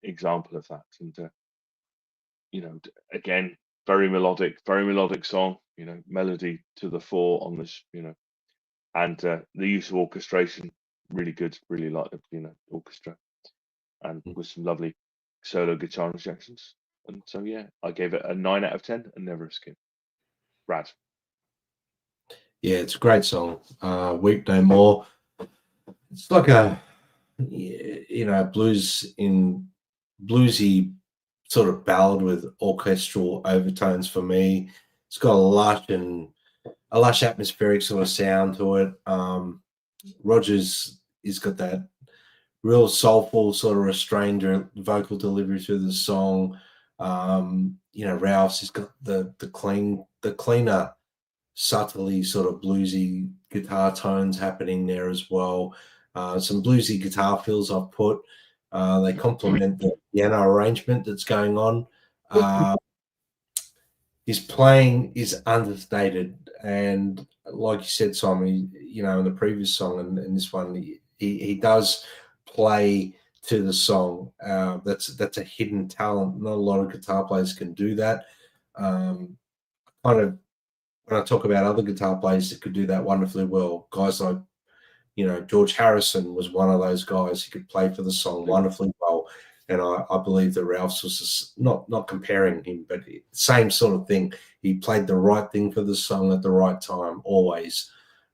example of that. And again, very melodic song. Melody to the fore on this. And the use of orchestration, really good. Really like the orchestra, and with some lovely solo guitar injections. And so I gave it a 9 out of 10 and never a skip. Brad.
Yeah, it's a great song. Weep No More. It's like a bluesy sort of ballad with orchestral overtones for me. It's got a lush atmospheric sort of sound to it. Rodgers has got that real soulful sort of restrained vocal delivery through the song. Rouse has got the cleaner, subtly sort of bluesy guitar tones happening there as well. Some bluesy guitar fills I've put. They complement the piano arrangement that's going on. His playing is understated, and like you said, Simon, in the previous song and in this one, he does play to the song. That's a hidden talent. Not a lot of guitar players can do that. Kind of when I talk about other guitar players that could do that wonderfully well, guys like George Harrison was one of those guys who could play for the song wonderfully well. And I believe that Ralphs was not comparing him, but same sort of thing. He played the right thing for the song at the right time, always.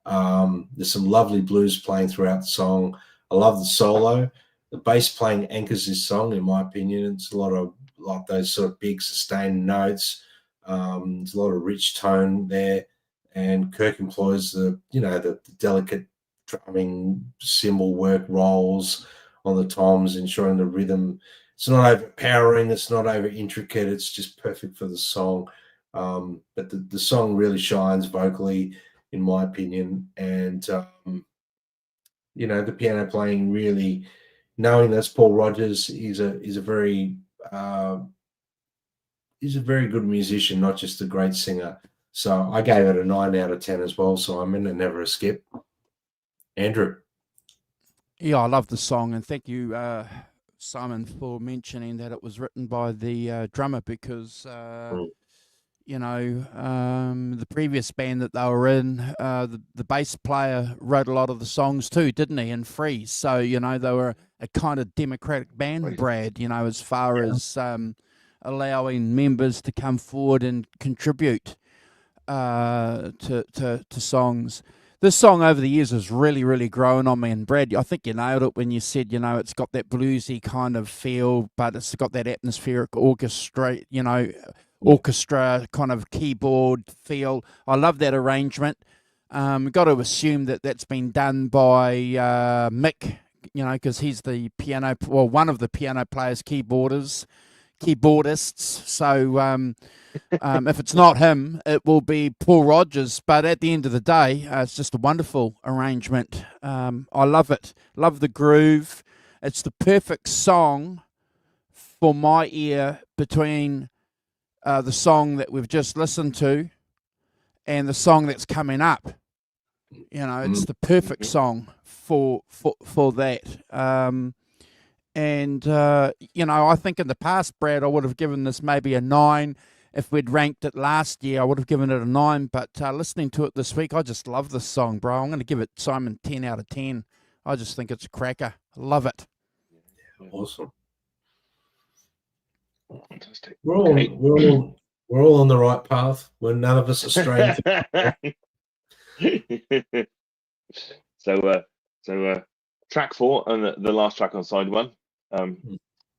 There's some lovely blues playing throughout the song. I love the solo. The bass playing anchors this song, in my opinion. It's a lot of like those sort of big sustained notes. There's a lot of rich tone there, and Kirk employs the delicate drumming cymbal work rolls on the toms, ensuring the rhythm. It's not overpowering. It's not over intricate. It's just perfect for the song. But the song really shines vocally, in my opinion, and the piano playing really. Knowing that's Paul Rodgers, he's a very good musician, not just a great singer. So I gave it a 9 out of 10 as well, Simon, and never a skip. Andrew.
Yeah, I love the song, and thank you, Simon, for mentioning that it was written by the drummer, because the previous band that they were in, the bass player wrote a lot of the songs too, didn't he? And Freeze, so they were a kind of democratic band, Brad. As far as allowing members to come forward and contribute to songs. This song over the years has really, really grown on me. And Brad, I think you nailed it when you said, it's got that bluesy kind of feel, but it's got that atmospheric orchestra kind of keyboard feel. I love that arrangement. Got to assume that that's been done by Mick, because he's the one of the piano players, keyboardists. So if it's not him, it will be Paul Rodgers. But at the end of the day, it's just a wonderful arrangement. I love it. Love the groove. It's the perfect song for my ear between the song that we've just listened to and the song that's coming up. It's the perfect song for that. And I think in the past, Brad, I would have given this maybe a 9. If we'd ranked it last year, I would have given it a 9. But listening to it this week, I just love this song, bro. I'm going to give it, Simon, 10 out of 10. I just think it's a cracker. Love it.
Awesome.
Fantastic.
We're all on the right path. None of us are straying.
So track 4 and the last track on side 1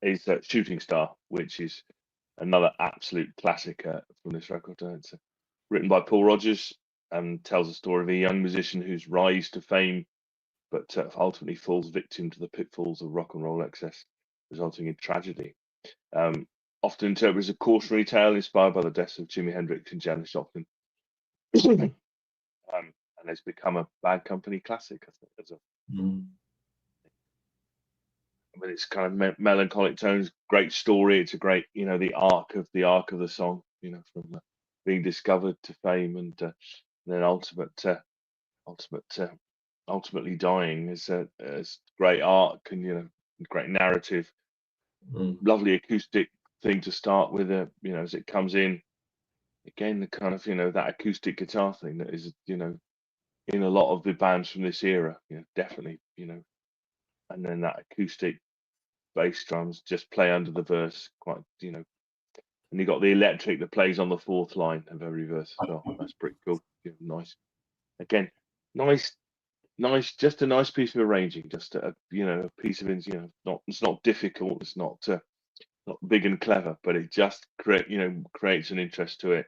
is Shooting Star, which is another absolute classic from this record. It's written by Paul Rodgers and tells the story of a young musician whose rise to fame, but ultimately falls victim to the pitfalls of rock and roll excess, resulting in tragedy. Often interpreted as a cautionary tale inspired by the deaths of Jimi Hendrix and Janis Joplin. And it's become a Bad Company classic. But it's kind of melancholic tones, great story. It's a great, the arc of the song, from being discovered to fame and then ultimately dying is great arc and great narrative. Lovely acoustic thing to start with, as it comes in. Again, the kind of that acoustic guitar thing that is in a lot of the bands from this era, definitely, and then that acoustic bass drums just play under the verse quite, and you got the electric that plays on the 4th line of every verse as well. That's pretty cool. Nice. Again, nice, just a nice piece of arranging, just a piece of it's not difficult, it's not big and clever, but it just creates an interest to it.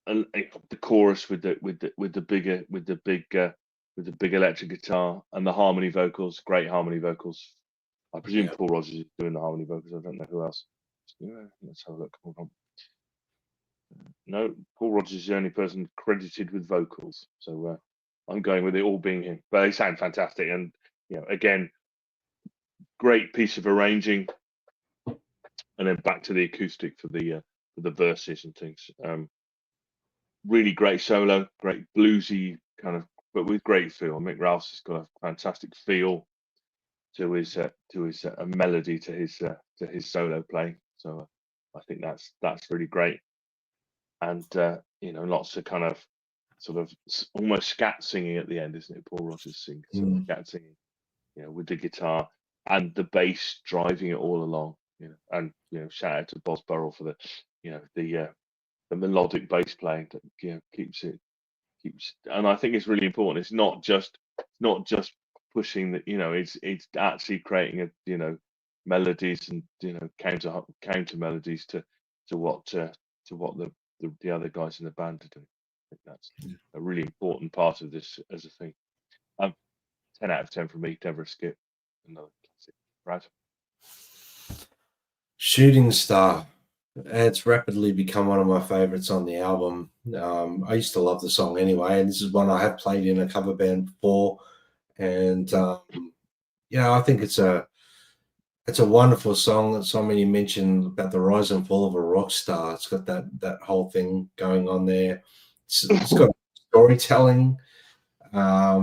And the chorus with the big electric guitar and the harmony vocals, great harmony vocals. I presume Paul Rodgers is doing the harmony vocals. I don't know who else. Let's have a look. Hold on. No, Paul Rodgers is the only person credited with vocals. So I'm going with it all being him. But they sound fantastic, and again, great piece of arranging. And then back to the acoustic for the verses and things. Really great solo, great bluesy kind of, but with great feel. Mick Ralphs has got a fantastic feel to his a melody to his solo playing. So I think that's really great. And lots of kind of sort of almost scat singing at the end, isn't it? Paul Rodgers sings scat singing, with the guitar and the bass driving it all along. And shout out to Boz Burrell for the melodic bass playing that keeps, and I think it's really important. It's not just pushing that, it's actually creating melodies and counter melodies to what the other guys in the band are doing. I think that's a really important part of this as a thing. 10 out of 10 from me. Never a skip. Another classic. Brad?
Shooting Star. It's rapidly become one of my favorites on the album. I used to love the song anyway, and this is one I have played in a cover band before. And I think it's a wonderful song. Somebody mentioned about the rise and fall of a rock star. It's got that whole thing going on there. It's got storytelling. I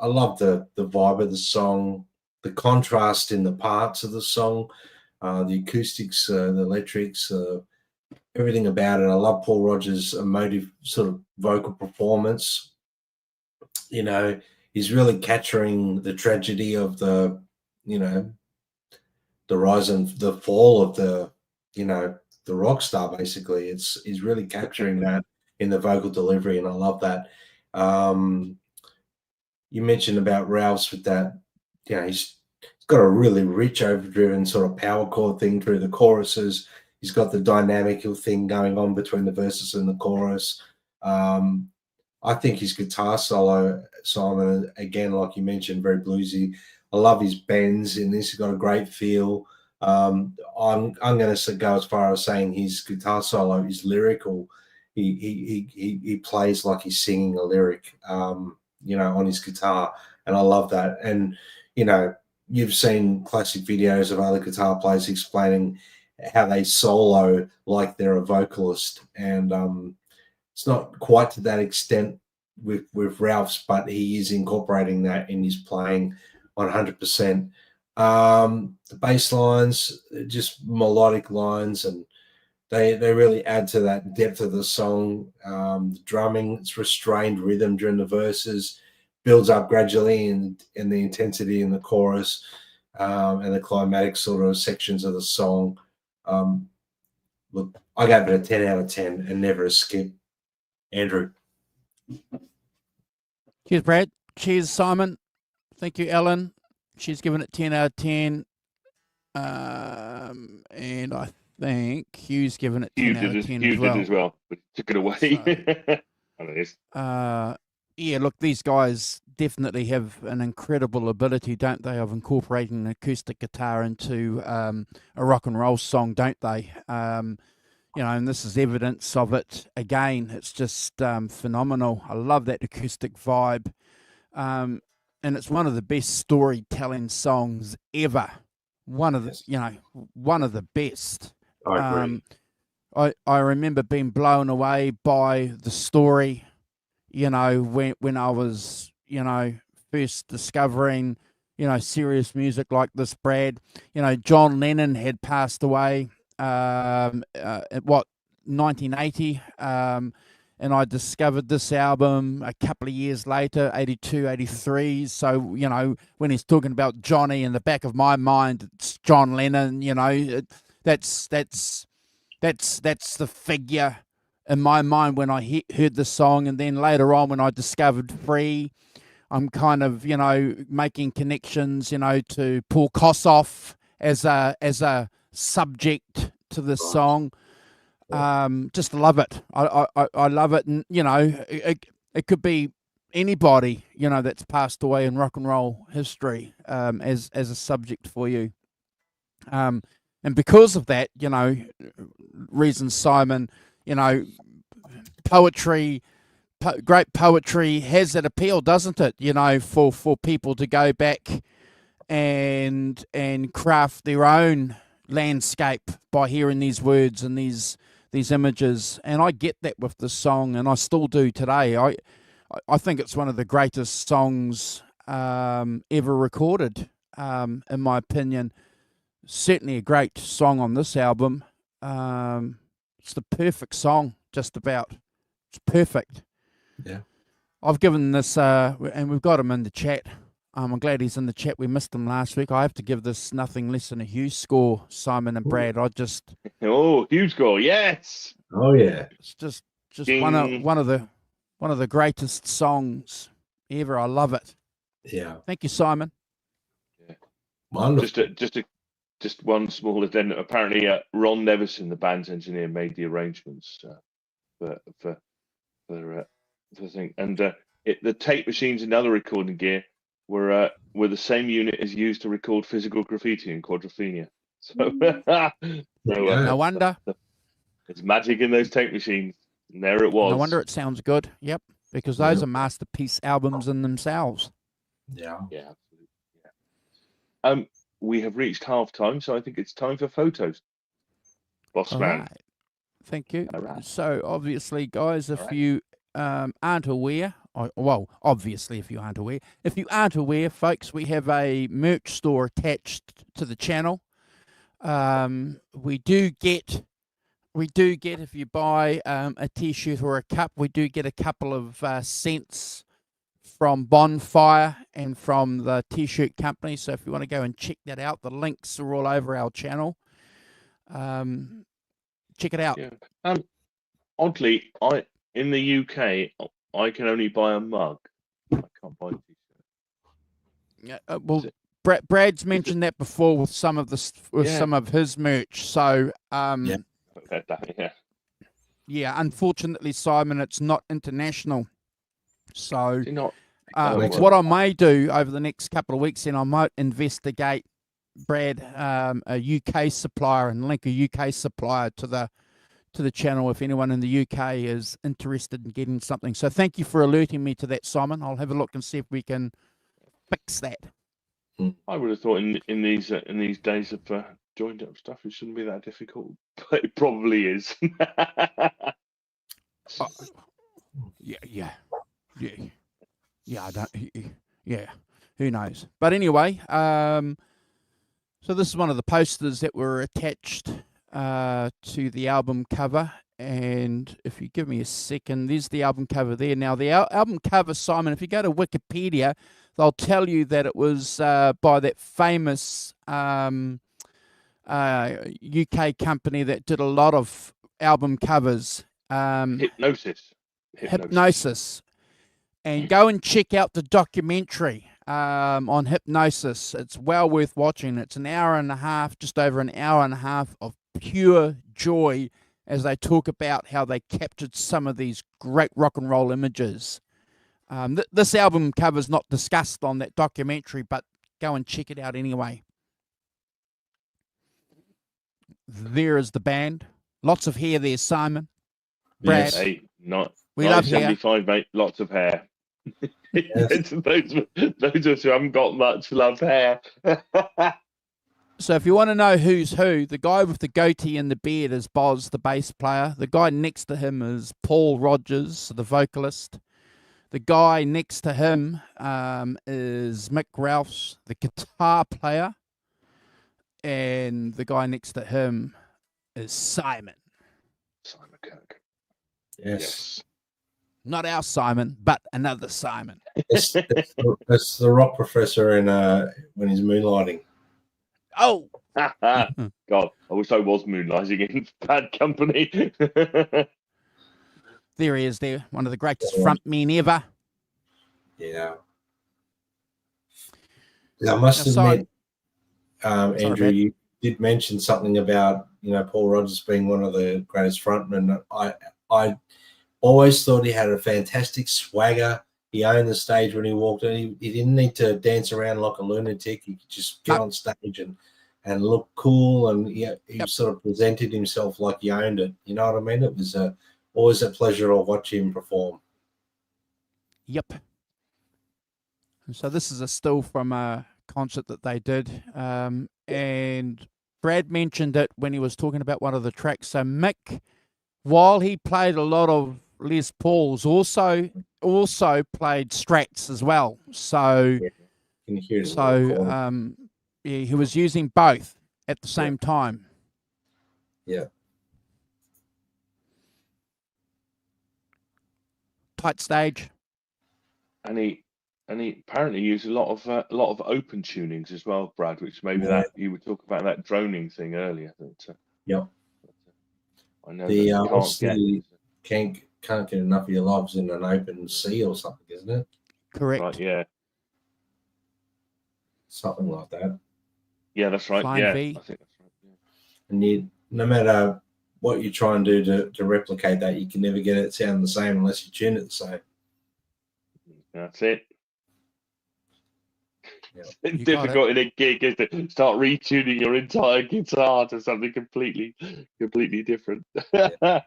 love the vibe of the song, the contrast in the parts of the song, the acoustics, the electrics, everything about it. I love Paul Rodgers' emotive sort of vocal performance. He's really capturing the tragedy of the rise and the fall of the rock star. Basically, he's really capturing that in the vocal delivery, and I love that. You mentioned about Ralphs with that. He's got a really rich, overdriven sort of power chord thing through the choruses. He's got the dynamical thing going on between the verses and the chorus. I think his guitar solo, Simon, again, like you mentioned, very bluesy. I love his bends in this. He's got a great feel. I'm going to go as far as saying his guitar solo is lyrical. He plays like he's singing a lyric, on his guitar, and I love that. And you've seen classic videos of other guitar players explaining how they solo like they're a vocalist, and it's not quite to that extent with Ralph's, but he is incorporating that in his playing 100%. The bass lines, just melodic lines, and they really add to that depth of the song. The drumming, it's restrained rhythm during the verses, builds up gradually in the intensity in the chorus, and the climatic sort of sections of the song. Look, I gave it a 10 out of 10 and never a skip. Andrew.
Cheers, Brad. Cheers, Simon. Thank you, Ellen. She's given it 10 out of 10. And I think Hugh's given it 10 out of 10
Hugh
as well.
did as well, but took it away.
So,
And it is.
yeah, look, these guys definitely have an incredible ability, don't they, of incorporating an acoustic guitar into a rock and roll song, don't they? And this is evidence of it again. It's just phenomenal. I love that acoustic vibe. And it's one of the best storytelling songs ever. One of the best.
I agree.
I remember being blown away by the story, when I was, first discovering, serious music like this, Brad. John Lennon had passed away at 1980, and I discovered this album a couple of years later, 82, 83. So, when he's talking about Johnny, in the back of my mind, it's John Lennon. That's the figure in my mind when I heard the song. And then later on, when I discovered Free, I'm kind of, making connections, to Paul Kossoff as a subject to this song. Just love it. I love it. And, it could be anybody, that's passed away in rock and roll history, as a subject for you. And because of that, reason, Simon, poetry, great poetry has that appeal, doesn't it? For people to go back and craft their own landscape by hearing these words and these images. And I get that with the song, and I still do today. I think it's one of the greatest songs ever recorded, in my opinion. Certainly a great song on this album. It's the perfect song, just about. It's perfect.
Yeah.
I've given this, and we've got him in the chat. I'm glad he's in the chat. We missed him last week. I have to give this nothing less than a huge score, Simon and Brad.
Huge score, yes.
Oh yeah.
It's just one of the greatest songs ever. I love it.
Yeah.
Thank you, Simon.
Yeah.
Wonderful.
Just one small addendum. Apparently, Ron Nevison, the band's engineer, made the arrangements for the thing, and the tape machines and other recording gear were the same unit as used to record Physical Graffiti in Quadrophenia. So,
No wonder.
There's magic in those tape machines. And there it was.
No wonder it sounds good. Yep, because those are masterpiece albums in themselves.
Yeah.
Yeah, absolutely. Yeah. We have reached halftime, so I think it's time for photos. Boss man.
Right. Thank you.
Right.
So obviously, guys, if you aren't aware, obviously, if you aren't aware, folks, we have a merch store attached to the channel. We do get, if you buy a t-shirt or a cup, we do get a couple of cents from Bonfire and from the t-shirt company. So if you want to go and check that out, the links are all over our channel. Check it out.
Yeah. Oddly, in the UK, I can only buy a mug. I can't buy a t-shirt.
Yeah. Well, Brad's mentioned that before with some of some of his merch. So yeah. Unfortunately, Simon, it's not international. So what I may do over the next couple of weeks, then I might investigate, Brad, a UK supplier, and link a UK supplier to the channel if anyone in the UK is interested in getting something. So thank you for alerting me to that, Simon. I'll have a look and see if we can fix that.
I would have thought in these days of joined up stuff, it shouldn't be that difficult, but it probably is.
Yeah. I don't. Yeah, who knows? But anyway, So this is one of the posters that were attached to the album cover. And if you give me a second, there's the album cover there. Now, the album cover, Simon, if you go to Wikipedia, they'll tell you that it was by that famous UK company that did a lot of album covers. Hypnosis. And go and check out the documentary on Hypnosis. It's well worth watching. It's an hour and a half, just over an hour and a half of pure joy as they talk about how they captured some of these great rock and roll images. This album cover's not discussed on that documentary, but go and check it out anyway. There is the band. Lots of hair there, Simon. Brad.
Yes. Hey,
we love hair.
75, mate. Lots of hair.
Yes.
those of us who haven't got much love hair.
So if you want to know who's who, the guy with the goatee and the beard is Boz, the bass player. The guy next to him is Paul Rodgers, the vocalist. The guy next to him is Mick Ralphs, the guitar player. And the guy next to him is Simon.
Simon Kirk.
Yes.
Not our Simon, but another Simon.
It's the rock professor in when he's moonlighting.
Oh!
God, I wish I was moonlighting in Bad Company.
There he is there, one of the greatest front men ever.
Yeah. I must admit, Andrew, you did mention something about, Paul Rodgers being one of the greatest frontmen. I always thought he had a fantastic swagger. He owned the stage when he walked in. He didn't need to dance around like a lunatic. He could just get on stage and look cool, and he sort of presented himself like he owned it. You know what I mean? It was always a pleasure to watch him perform.
Yep. So this is a still from a concert that they did, and Brad mentioned it when he was talking about one of the tracks. So Mick, while he played a lot of Les Pauls, also played Strats as well. So,
Can you hear it?
he was using both at the same time.
Yeah.
Tight stage.
And he apparently used a lot of open tunings as well, Brad, which maybe that you were talking about that droning thing earlier.
Yeah.
I know
can't get enough of your loves in an open sea or something, isn't it?
Correct.
Right, yeah.
Something like that.
Yeah, that's right.
Flying
yeah,
V.
I think that's right. Yeah.
And no matter what you try and do to replicate that, you can never get it sound the same unless you tune it the same.
That's it.
Yeah.
It's difficult in a gig, isn't it? Start retuning your entire guitar to something completely different.
Yeah.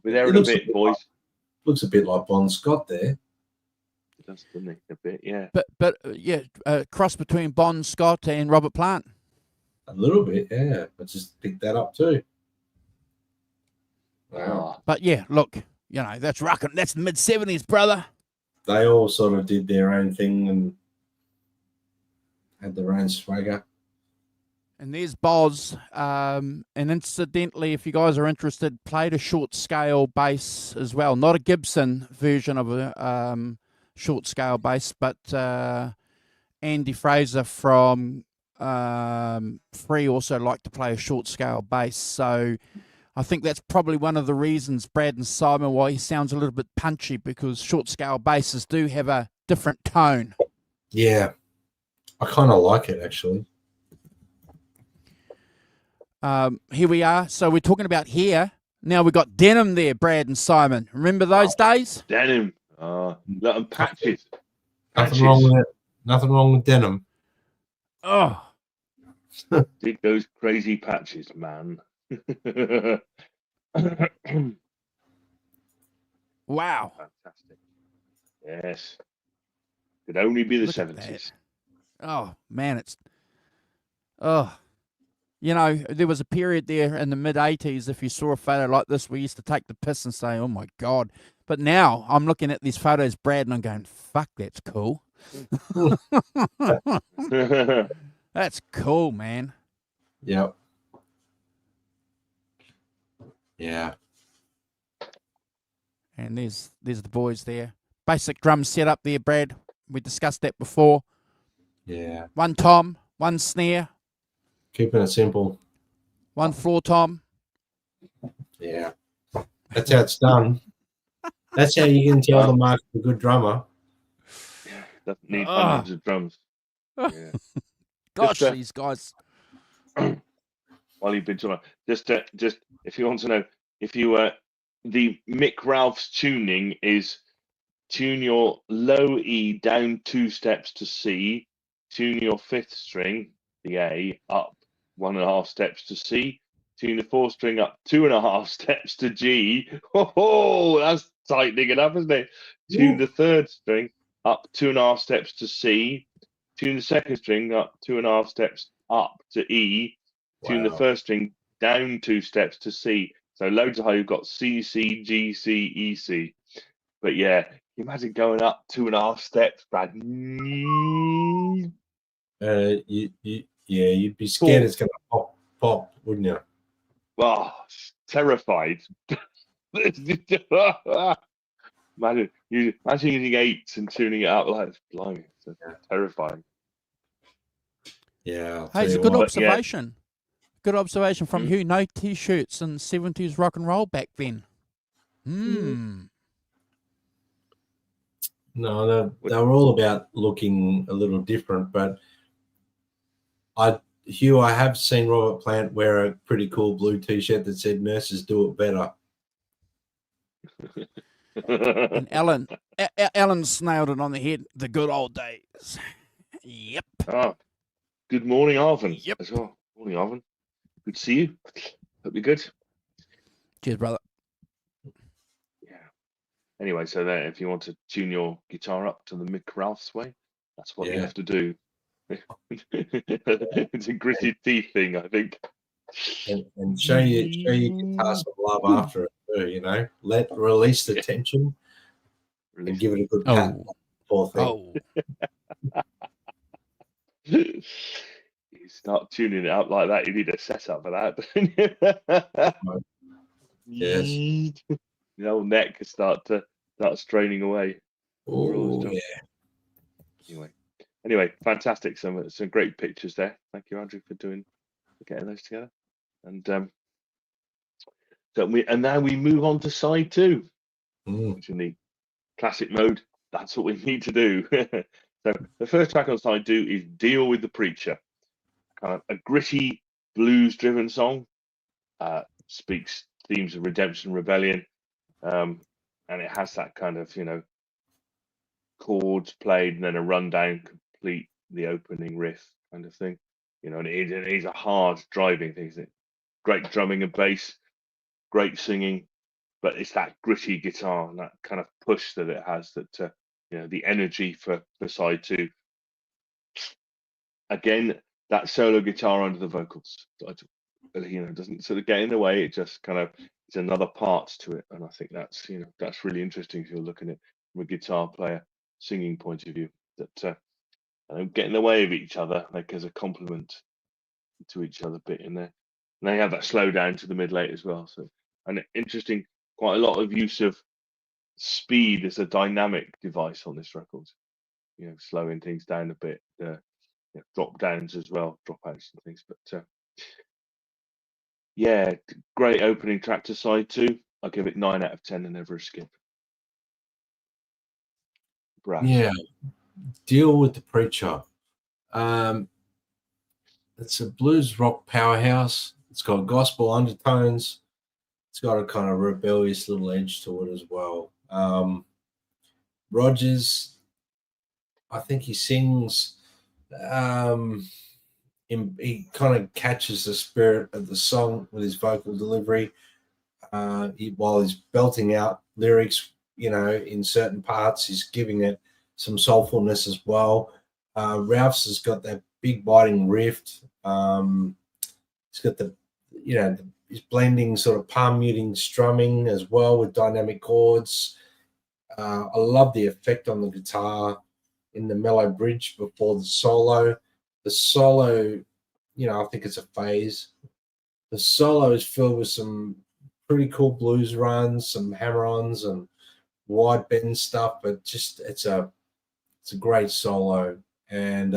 We're there in a bit, boys.
Looks a bit like Bon Scott there.
It does, doesn't it? A bit, yeah.
But cross between Bon Scott and Robert Plant.
A little bit, yeah. I just picked that up too.
Wow.
But yeah, look, that's rocking. That's the mid-70s, brother.
They all sort of did their own thing and had their own swagger.
And there's Boz. And incidentally, if you guys are interested, played a short scale bass as well. Not a Gibson version of a short scale bass, but Andy Fraser from Free also liked to play a short scale bass. So I think that's probably one of the reasons, Brad and Simon, why he sounds a little bit punchy, because short scale basses do have a different tone.
Yeah. I kind of like it, actually.
Here we are. So we're talking about hair. Now we've got denim there, Brad and Simon. Remember those days?
Denim. And patches.
Nothing wrong with it. Nothing wrong with denim.
Oh.
Dig those crazy patches, man.
Wow.
Fantastic. Yes. Could only be the
Look at
70s.
Oh, man, there was a period there in the mid-80s, if you saw a photo like this, we used to take the piss and say, oh, my God. But now I'm looking at these photos, Brad, and I'm going, fuck, that's cool. That's cool, man.
Yep. Yeah.
And there's the boys there. Basic drum setup there, Brad. We discussed that before.
Yeah.
One tom, one snare,
Keeping it simple.
one floor tom.
Yeah. That's how it's done. That's how you can tell the mark of a good drummer.
Doesn't need hundreds of drums. Yeah.
Gosh,
Just,
these guys.
while you've been talking, just if you want to know, if you the Mick Ralph's tuning is tune your low E down 2 steps to C, tune your 5th string, the A, up 1.5 steps to C, tune the 4th string up 2.5 steps to G. Oh, that's tightening it up, isn't it? Tune the 3rd string up 2.5 steps to C, tune the 2nd string up 2.5 steps up to E, tune the 1st string down 2 steps to C. So loads of how you've got C, C, G, C, E, C. But yeah, can you imagine going up 2.5 steps, Brad?
You'd be scared it's going to pop, wouldn't you?
Oh, terrified. Imagine using 8s and tuning it up like blimey, it's terrifying.
Yeah.
Hey, it's a good
what.
observation. Good observation from Hugh. No T-shirts in 70s rock and roll back then.
No, they were all about looking a little different, but I have seen Robert Plant wear a pretty cool blue T-shirt that said "Nurses do it better."
And Alan's nailed it on the head. The good old days. Yep.
Oh, good morning, Arvin.
Yep.
As well. Morning, Arvin. Good to see you. Hope you're good.
Cheers, brother.
Yeah. Anyway, so there, if you want to tune your guitar up to the Mick Ralph's way, that's what you have to do. It's a gritted teeth thing, I think.
And show your guitar some love after it too, you know. Release the tension and give it a good pat. Poor thing.
You start tuning it up like that, you need a setup for that.
Yes.
The old neck can start straining away.
Oh yeah.
Anyway, fantastic. Some great pictures there. Thank you, Andrew, for getting those together. And now we move on to side 2, which in the classic mode, that's what we need to do. So the first track on side 2 is "Deal with the Preacher," kind of a gritty blues-driven song. Speaks themes of redemption, rebellion, and it has that kind of chords played and then a rundown complete the opening riff kind of thing. And it is a hard driving thing, isn't it? Great drumming and bass, great singing, but it's that gritty guitar and that kind of push that it has that the energy for side 2. Again, that solo guitar under the vocals, doesn't sort of get in the way. It just kind of it's another part to it, and I think that's really interesting if you're looking at it from a guitar player singing point of view. That they don't get in the way of each other, like as a complement to each other bit in there. And they have that slow down to the mid late as well. So, and interesting, quite a lot of use of speed as a dynamic device on this record. Slowing things down a bit, drop downs as well, drop outs and things. But yeah, great opening track to side 2. I'll give it 9 out of 10 and never a skip. Brad.
Yeah, Deal with the Preacher. It's a blues rock powerhouse. It's got gospel undertones. It's got a kind of rebellious little edge to it as well. Rogers, I think he sings. He kind of catches the spirit of the song with his vocal delivery. While he's belting out lyrics, in certain parts, he's giving it some soulfulness as well. Ralph's has got that big biting riff. He's got he's blending sort of palm muting strumming as well with dynamic chords. I love the effect on the guitar in the mellow bridge before the solo. The solo, I think it's a phase. The solo is filled with some pretty cool blues runs, some hammer-ons and wide bend stuff, but just it's a great solo, and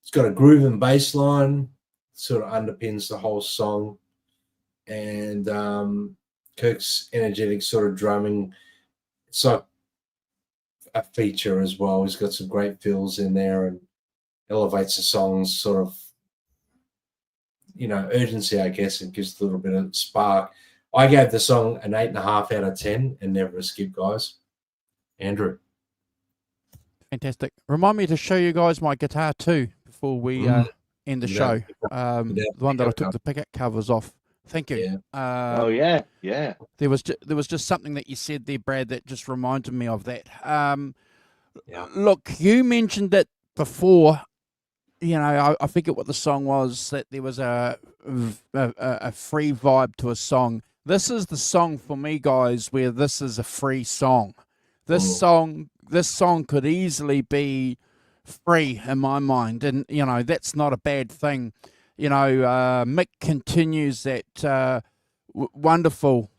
it's got a groove and bass line, sort of underpins the whole song, and Kirk's energetic sort of drumming. It's like a feature as well. He's got some great fills in there and elevates the song's sort of, urgency, I guess. It gives a little bit of spark. I gave the song an 8.5 out of 10 and never a skip, guys. Andrew.
Fantastic. Remind me to show you guys my guitar too before we end the show. The one that I took the pickup covers off. Thank you.
Yeah. Yeah.
There was just something that you said there, Brad, that just reminded me of that. Look, you mentioned it before. I forget what the song was, that there was a free vibe to a song. This is the song for me, guys, where this is a free song. This song could easily be free in my mind, and that's not a bad thing. Mick continues that wonderful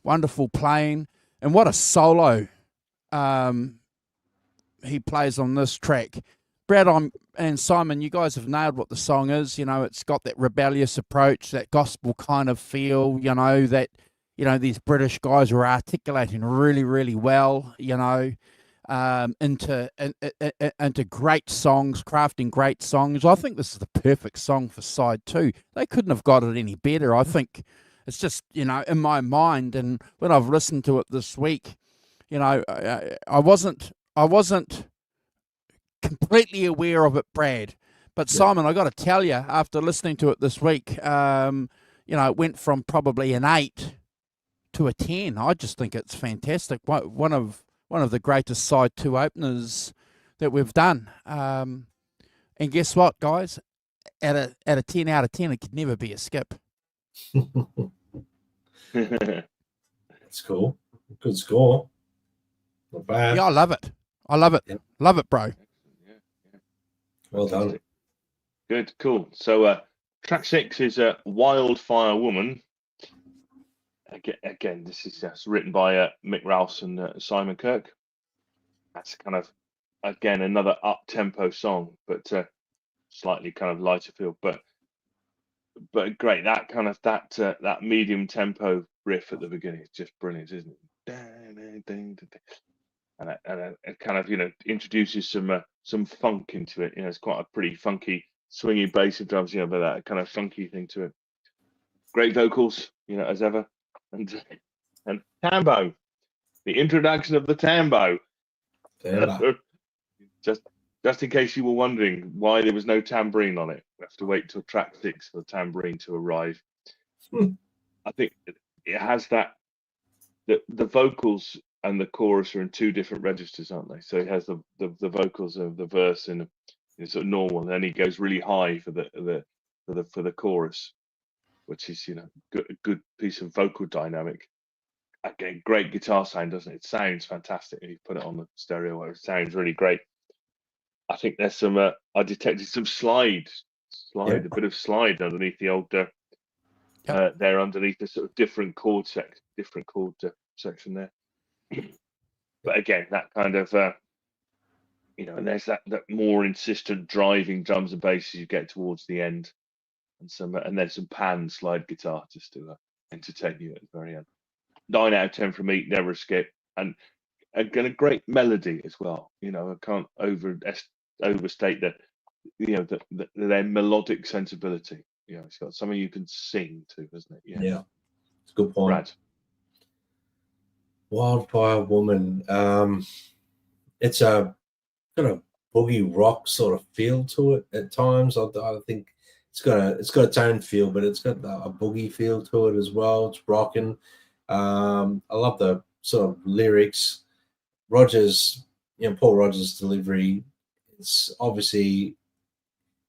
playing, and what a solo he plays on this track. Brad and Simon, you guys have nailed what the song is. It's got that rebellious approach, that gospel kind of feel. That these British guys were articulating really, really well. Into great songs, crafting great songs. I think this is the perfect song for side 2. They couldn't have got it any better. I think it's just, in my mind, and when I've listened to it this week, I wasn't completely aware of it, Brad. But Simon, I got to tell you, after listening to it this week, it went from probably an 8 to a 10. I just think it's fantastic. One of the greatest side 2 openers that we've done. And guess what, guys? At a 10 out of 10, it could never be a skip.
That's cool. Good score. Not bad.
Yeah, I love it. Yeah. Love it, bro.
Yeah.
Well done.
Good, cool. So track 6 is Wildfire Woman. Again, this is written by Mick Rouse and Simon Kirk. That's kind of, again, another up-tempo song, but slightly kind of lighter feel. But great. That kind of that medium tempo riff at the beginning is just brilliant, isn't it? And it kind of introduces some funk into it. It's quite a pretty funky swinging bass and drums. But that kind of funky thing to it. Great vocals, as ever. And tambo, the introduction of the tambo. just in case you were wondering why there was no tambourine on it, we have to wait till track 6 for the tambourine to arrive. I think it has that the vocals and the chorus are in 2 different registers, aren't they? So it has the vocals of the verse in sort of normal, and then he goes really high for the chorus, which is a good piece of vocal dynamic. Again, great guitar sound, doesn't it? It sounds fantastic if you put it on the stereo. It sounds really great. I think there's some. I detected some slide, a bit of slide underneath the old. There underneath the sort of different chord section there. But again, that kind of and there's that more insistent driving drums and bass as you get towards the end, and then some pan slide guitar just to entertain you at the very end. 9 out of 10 from me, never a skip, and again a great melody as well. I can't overstate that. Their melodic sensibility. It's got something you can sing to, isn't it?
Yeah, it's a good point.
Brad.
Wildfire Woman. It's got a boogie rock sort of feel to it at times. I think it's got its own feel, but it's got a boogie feel to it as well. It's rocking. I love the sort of lyrics. Paul Rogers' delivery. It's obviously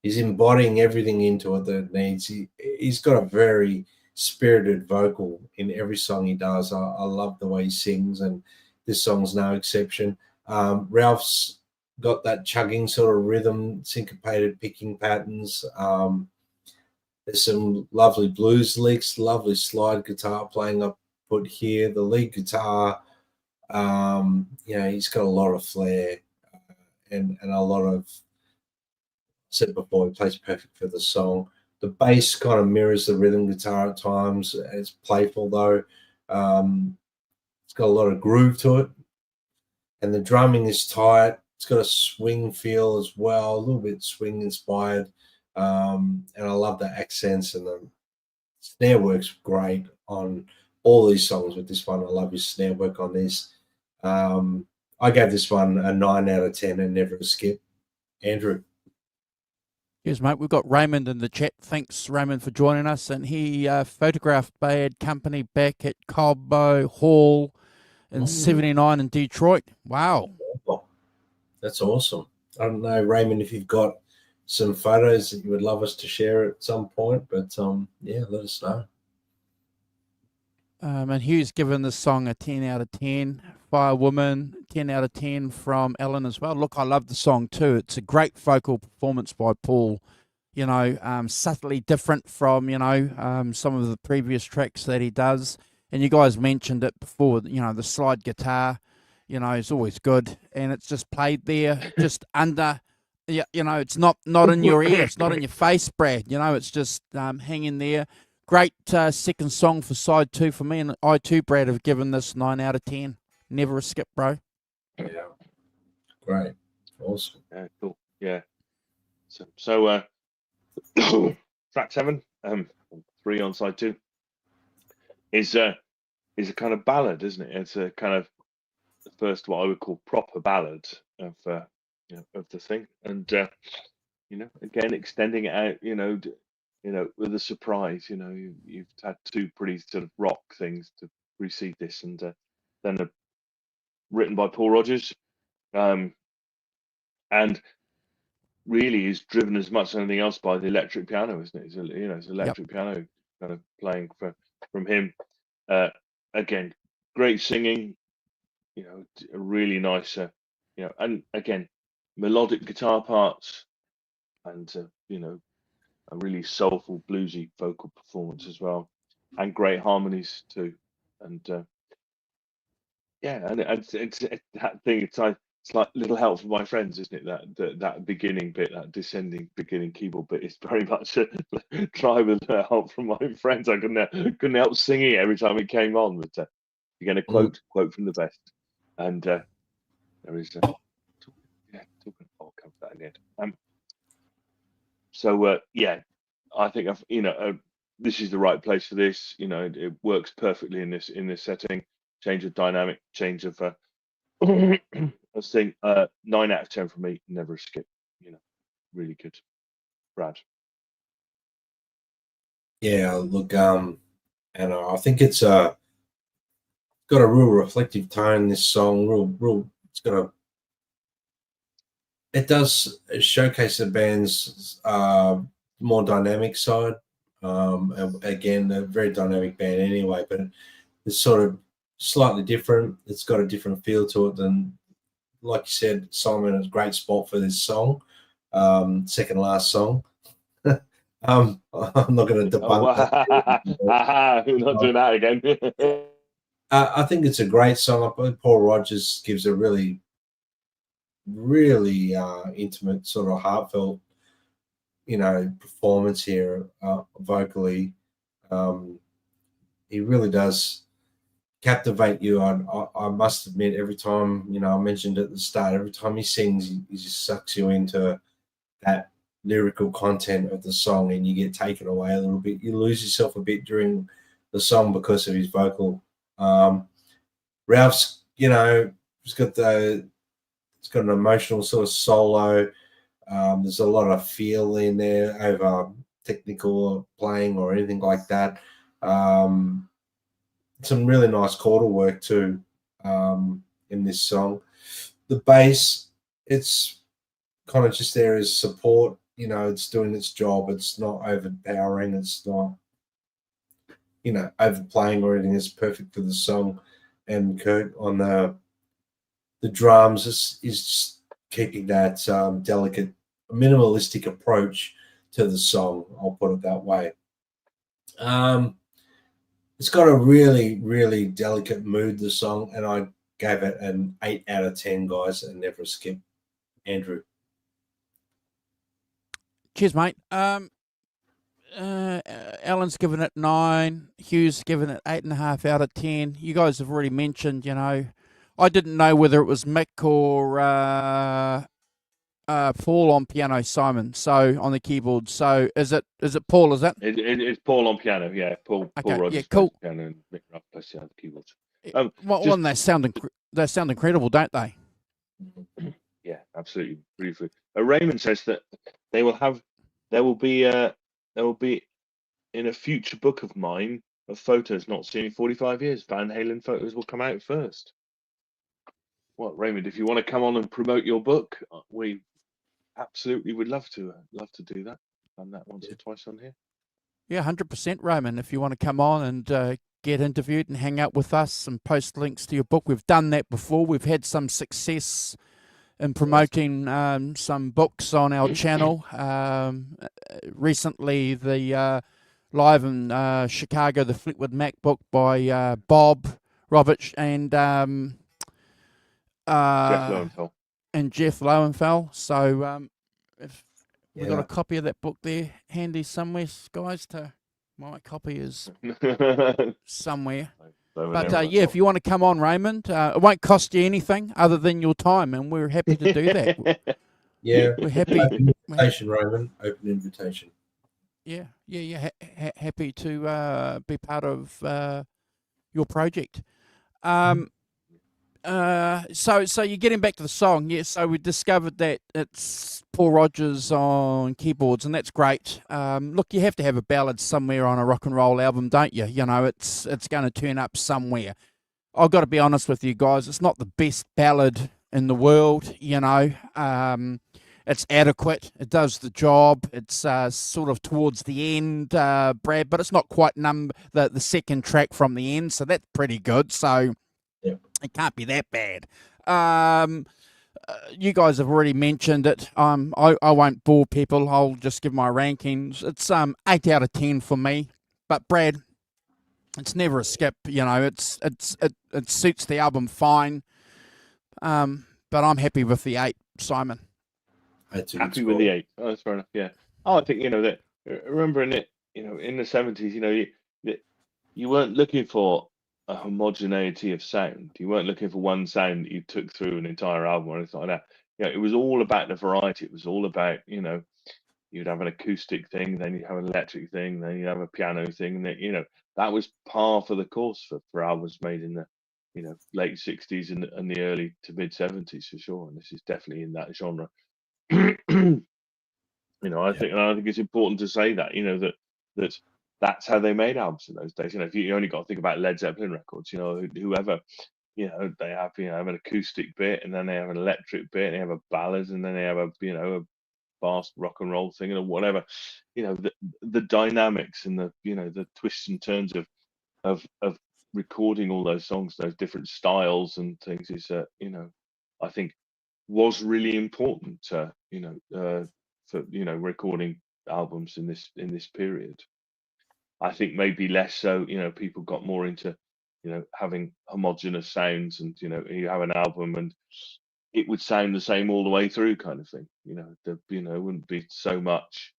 he's embodying everything into it that it needs. He's got a very spirited vocal in every song he does. I love the way he sings, and this song's no exception. Ralph's got that chugging sort of rhythm, syncopated picking patterns. There's some lovely blues licks, lovely slide guitar playing up put here. The lead guitar, he's got a lot of flair and a lot of, said before, he plays perfect for the song. The bass kind of mirrors the rhythm guitar at times. It's playful though. It's got a lot of groove to it, and the drumming is tight. It's got a swing feel as well, a little bit swing inspired. And I love the accents, and the snare works great on all these songs. With this one, I love his snare work on this. I gave this one a 9 out of 10 and never a skip. Andrew.
Yes, mate. We've got Raymond in the chat. Thanks, Raymond, for joining us. And he photographed Bad Company back at Cobo Hall in '79 in Detroit. Wow.
That's awesome. I don't know, Raymond, if you've got some photos that you would love us to share at some point, but let us know.
And Hugh's given this song a 10 out of 10. Firewoman, 10 out of 10 from Ellen as well. Look, I love the song too. It's a great vocal performance by Paul. Subtly different from, some of the previous tracks that he does. And you guys mentioned it before, the slide guitar, is always good. And it's just played there, just under, it's not in your ear. It's not in your face, Brad. It's just hanging there. Great second song for side 2 for me. And I too, Brad, have given this 9 out of 10. Never a skip, bro.
Yeah. Great. Awesome.
Yeah, cool. Yeah. So track 7, 3 on side 2, is a kind of ballad, isn't it? It's a kind of the first what I would call proper ballad of of the thing, and again extending it out, with a surprise. You've had 2 pretty sort of rock things to precede this, and then written by Paul Rodgers, and really is driven as much as anything else by the electric piano, isn't it? It's electric piano kind of playing from him. Again, great singing, a really nice, and again, melodic guitar parts, and a really soulful bluesy vocal performance as well, and great harmonies too. And and it's that thing. It's like Little Help from My Friends, isn't it? That beginning bit, that descending beginning keyboard bit, is very much a try with help from my friends. I couldn't help singing it every time it came on. But again, a quote from the best, and there is talking. I'll come to that in the end. So I think this is the right place for this. It works perfectly in this setting. Change of dynamic, change of I was saying 9 out of 10 for me. Never a skip. Really good. Brad.
Yeah, look, and I think it's got a real reflective tone. This song, real. It does showcase the band's more dynamic side. Again, a very dynamic band anyway, but it's sort of slightly different. It's got a different feel to it than, like you said, Simon, is a great spot for this song. Second last song. I'm not going to debunk
that. We're not doing that again.
I think it's a great song. Paul Rodgers gives a really, really intimate, sort of heartfelt, performance here vocally. He really does captivate you. I must admit, every time, I mentioned at the start, every time he sings, he just sucks you into that lyrical content of the song, and you get taken away a little bit. You lose yourself a bit during the song because of his vocal. Ralph's, it's got an emotional sort of solo. There's a lot of feel in there over technical playing or anything like that. Some really nice chordal work too in this song. The bass, it's kind of just there as support. It's doing its job. It's not overpowering. It's not, overplaying or anything. It's perfect for the song. And Kurt on the drums is just keeping that delicate, minimalistic approach to the song. I'll put it that way. It's got a really, really delicate mood, the song, and I gave it an 8 out of 10, guys, and never a skip. Andrew.
Cheers, mate. Alan's given it 9. Hugh's given it 8.5 out of 10. You guys have already mentioned, I didn't know whether it was Mick or Paul on piano, Simon. So on the keyboard. So is it Paul? Is that?
It's Paul on piano. Yeah, Paul Rogers.
Yeah, cool.
Plays piano and Mick Ruff plays the keyboards.
Well, they sound incredible, don't they?
Yeah, absolutely. Briefly, Raymond says that there will be in a future book of mine of photos not seen in 45 years. Van Halen photos will come out first. Well, Raymond, if you want to come on and promote your book, we absolutely would love to do that. Done that once or twice on here.
Yeah, 100%, Raymond. If you want to come on and get interviewed and hang out with us and post links to your book, we've done that before. We've had some success in promoting some books on our channel. Recently, the live in Chicago, the Fleetwood Mac book by Bob Roberts and
Jeff Lowenfeld.
Jeff Lowenfeld. So if we've got a copy of that book there handy somewhere, guys. My copy is somewhere. But if you want to come on, Raymond, it won't cost you anything other than your time, and we're happy to do that.
Yeah,
we're happy.
Open invitation, Raymond. Open invitation.
Yeah. Happy to be part of your project. So you're getting back to the song, yes. So we discovered that it's Paul Rogers on keyboards, and that's great. Look, you have to have a ballad somewhere on a rock and roll album, don't you? It's going to turn up somewhere. I've got to be honest with you guys. It's not the best ballad in the world, It's adequate. It does the job. It's sort of towards the end, Brad, but it's not quite the second track from the end, so that's pretty good. So.
Yeah.
It can't be that bad. You guys have already mentioned it. I won't bore people. I'll just give my rankings. It's 8 out of 10 for me. But Brad, it's never a skip. It suits the album fine. But I'm happy with the 8, Simon.
Happy with the 8. Oh, that's fair enough. Yeah. Oh, I think that. Remember in it, in the 70s, you weren't looking for a homogeneity of sound. You weren't looking for one sound that you took through an entire album or anything like that. It was all about the variety. It was all about, you'd have an acoustic thing, then you'd have an electric thing, then you'd have a piano thing. And that was par for the course for albums made in the, late 60s and the early to mid 70s for sure. And this is definitely in that genre. I think it's important to say that, that that's how they made albums in those days. If you only got to think about Led Zeppelin records, whoever, they have, have an acoustic bit, and then they have an electric bit, and they have a ballad, and then they have a fast rock and roll thing, or whatever. The dynamics and the twists and turns of recording all those songs, those different styles and things is, I think was really important, for recording albums in this period. I think maybe less so, people got more into, having homogenous sounds, and, you have an album and it would sound the same all the way through kind of thing. There wouldn't be so much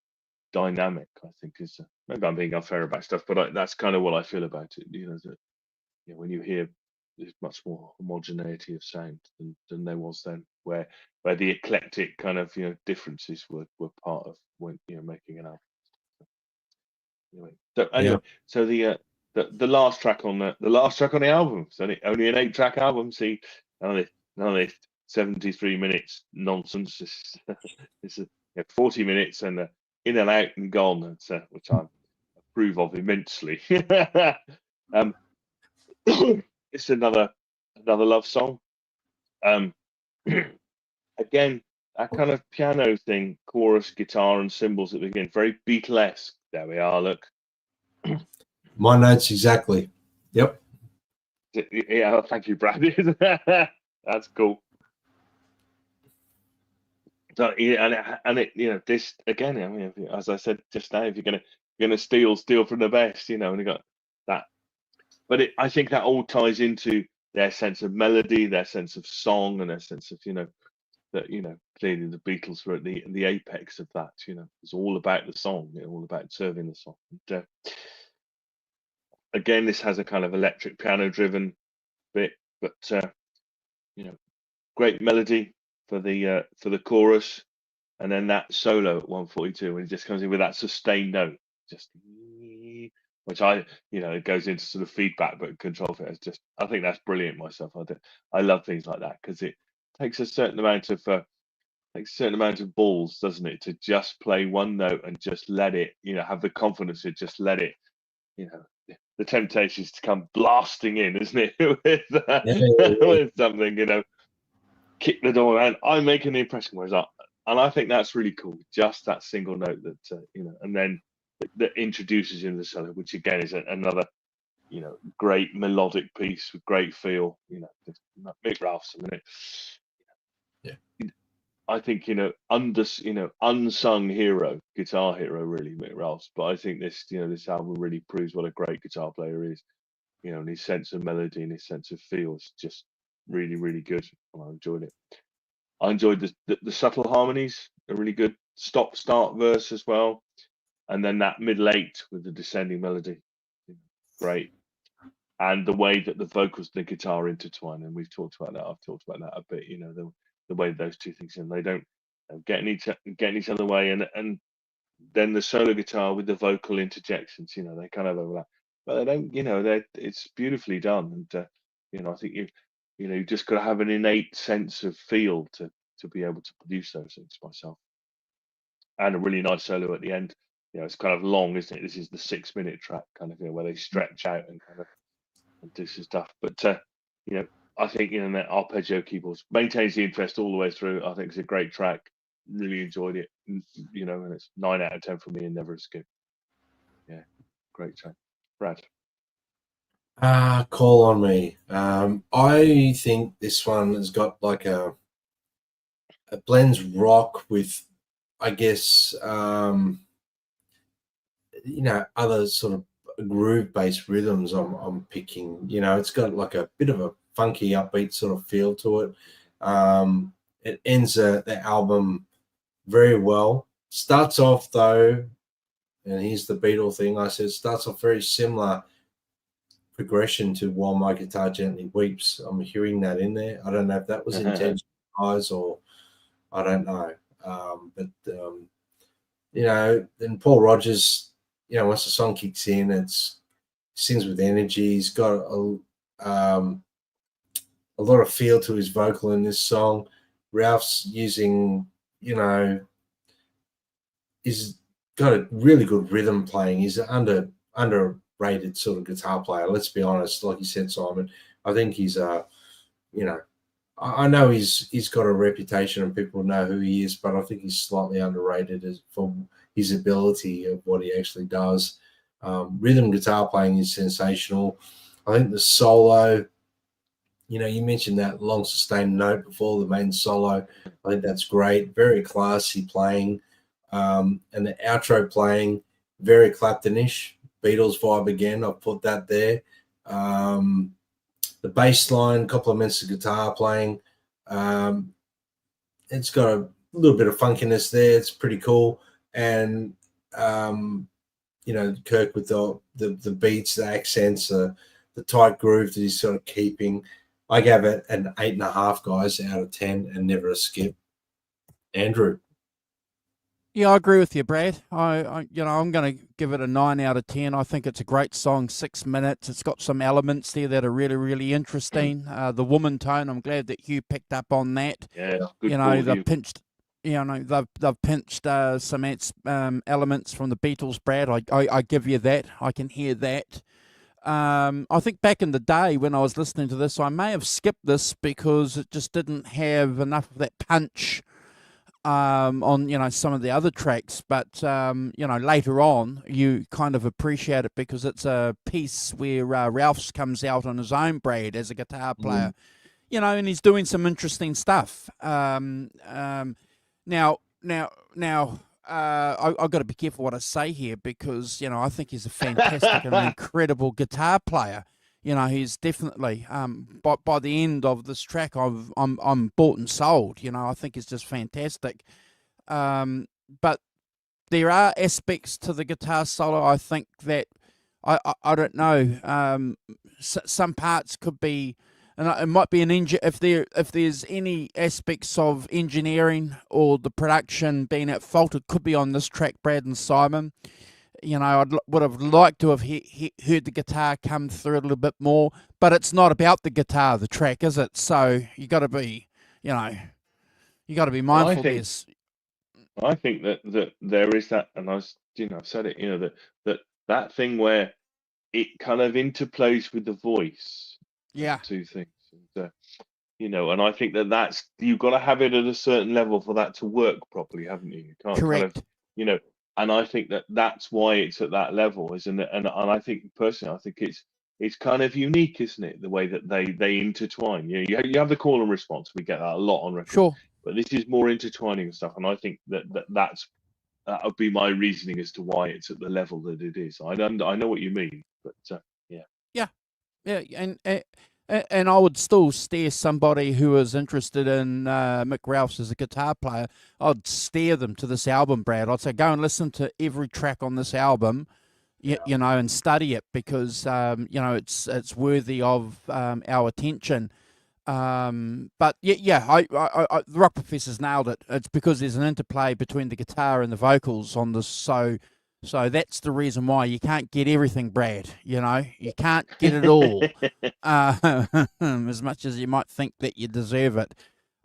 dynamic, I think is, maybe I'm being unfair about stuff, but that's kind of what I feel about it. That, when you hear there's much more homogeneity of sound than there was then, where the eclectic kind of, differences were part of when, making an album. So the last track on the album, it's only an 8-track album. See, none of this 73 minutes nonsense. It's 40 minutes and in and out and gone. Which I approve of immensely. It's another love song. Again, that kind of piano thing, chorus, guitar, and cymbals at the beginning, very Beatlesque. There we are. Look.
My notes exactly. Yep.
Yeah, thank you, Brad. That's cool. So and it this again. I mean, as I said just now, if you're gonna steal from the best, and you got that. But I think that all ties into their sense of melody, their sense of song, and their sense of that clearly the Beatles were at the apex of that. It's all about the song, all about serving the song. And, again, this has a kind of electric piano driven bit, but great melody for the chorus, and then that solo at 142 when it just comes in with that sustained note, just which it goes into sort of feedback but control for it. I think that's brilliant myself. I love things like that because it takes a certain amount of balls, doesn't it, to just play one note and just let it, have the confidence to just let it, the temptation is to come blasting in, isn't it, with something, kick the door around. I'm making the impression, and I think that's really cool. Just that single note that, and then that introduces you to the solo, which again is another, great melodic piece with great feel. Mick Ralph's a minute. I think unsung hero, guitar hero, really, Mick Ralphs. But I think this album really proves what a great guitar player is. And his sense of melody and his sense of feel is just really, really good. And I enjoyed it. I enjoyed the subtle harmonies, a really good stop-start verse as well, and then that middle eight with the descending melody, great. And the way that the vocals and the guitar intertwine, and we've talked about that. I've talked about that a bit. The way those two things, and they don't get in each other way, and then the solo guitar with the vocal interjections, they kind of overlap, but they don't. It's beautifully done, and I think you've just got to have an innate sense of feel to be able to produce those things myself. And a really nice solo at the end. It's kind of long, isn't it? This is the 6-minute track, kind of where they stretch out and kind of and do some stuff. But I think that arpeggio keyboards maintains the interest all the way through. I think it's a great track. Really enjoyed it. And it's 9 out of 10 for me and never a skip. Yeah, great track. Brad.
Call on me. I think this one has got like it blends rock with, I guess, other sort of groove-based rhythms. I'm picking. It's got like a bit of a funky, upbeat sort of feel to it. It ends the album very well. Starts off though, and here's the Beatle thing. I said starts off very similar progression to While My Guitar Gently Weeps. I'm hearing that in there. I don't know if that was intentional, guys, or I don't know. Then Paul Rodgers, once the song kicks in, it's sings with energy. He's got a lot of feel to his vocal in this song. Ralph's using, he's got a really good rhythm playing. He's an underrated sort of guitar player. Let's be honest. Like you said, Simon, I think he's I know he's got a reputation and people know who he is, but I think he's slightly underrated for his ability of what he actually does. Rhythm guitar playing is sensational. I think the solo, you mentioned that long sustained note before the main solo. I think that's great. Very classy playing. And the outro playing, very Claptonish. Beatles vibe again. I've put that there. The bass line complements the guitar playing. It's got a little bit of funkiness there. It's pretty cool. And, Kirk with the beats, the accents, the tight groove that he's sort of keeping. I gave it an 8.5, guys, out of 10, and never a skip. Andrew.
Yeah, I agree with you, Brad. I'm going to give it a 9 out of 10. I think it's a great song, 6 minutes. It's got some elements there that are really, really interesting. The woman tone, I'm glad that Hugh picked up on that.
Yeah, good
they've pinched. They've pinched some elements from the Beatles, Brad. I give you that. I can hear that. I think back in the day when I was listening to this, I may have skipped this because it just didn't have enough of that punch on some of the other tracks, but later on you kind of appreciate it because it's a piece where Ralphs comes out on his own, Brad, as a guitar player, and he's doing some interesting stuff. I've got to be careful what I say here because I think he's a fantastic and incredible guitar player. He's definitely by the end of this track, I'm bought and sold. I think he's just fantastic. But there are aspects to the guitar solo. I think that I don't know. Some parts could be. And it might be if there's any aspects of engineering or the production being at fault, it could be on this track, Brad and Simon. Would have liked to have heard the guitar come through a little bit more, but it's not about the guitar, the track, is it? So you got to be, mindful.
I think that there is that, and I've said it, that thing where it kind of interplays with the voice.
Yeah.
Two things. And, and I think that's you've got to have it at a certain level for that to work properly, haven't you? You can't
Correct.
kind of, and I think that's why it's at that level, isn't it? And I think personally, I think it's kind of unique, isn't it? The way that they intertwine. You have the call and response. We get that a lot on record.
Sure.
But this is more intertwining and stuff, and I think that would be my reasoning as to why it's at the level that it is. I know what you mean, but
yeah, and I would still steer somebody who is interested in Mick Ralphs as a guitar player. I'd steer them to this album, Brad. I'd say go and listen to every track on this album, and study it because it's worthy of our attention. But the Rock Professors nailed it. It's because there's an interplay between the guitar and the vocals on this. So that's the reason why you can't get everything, Brad. You can't get it all as much as you might think that you deserve it.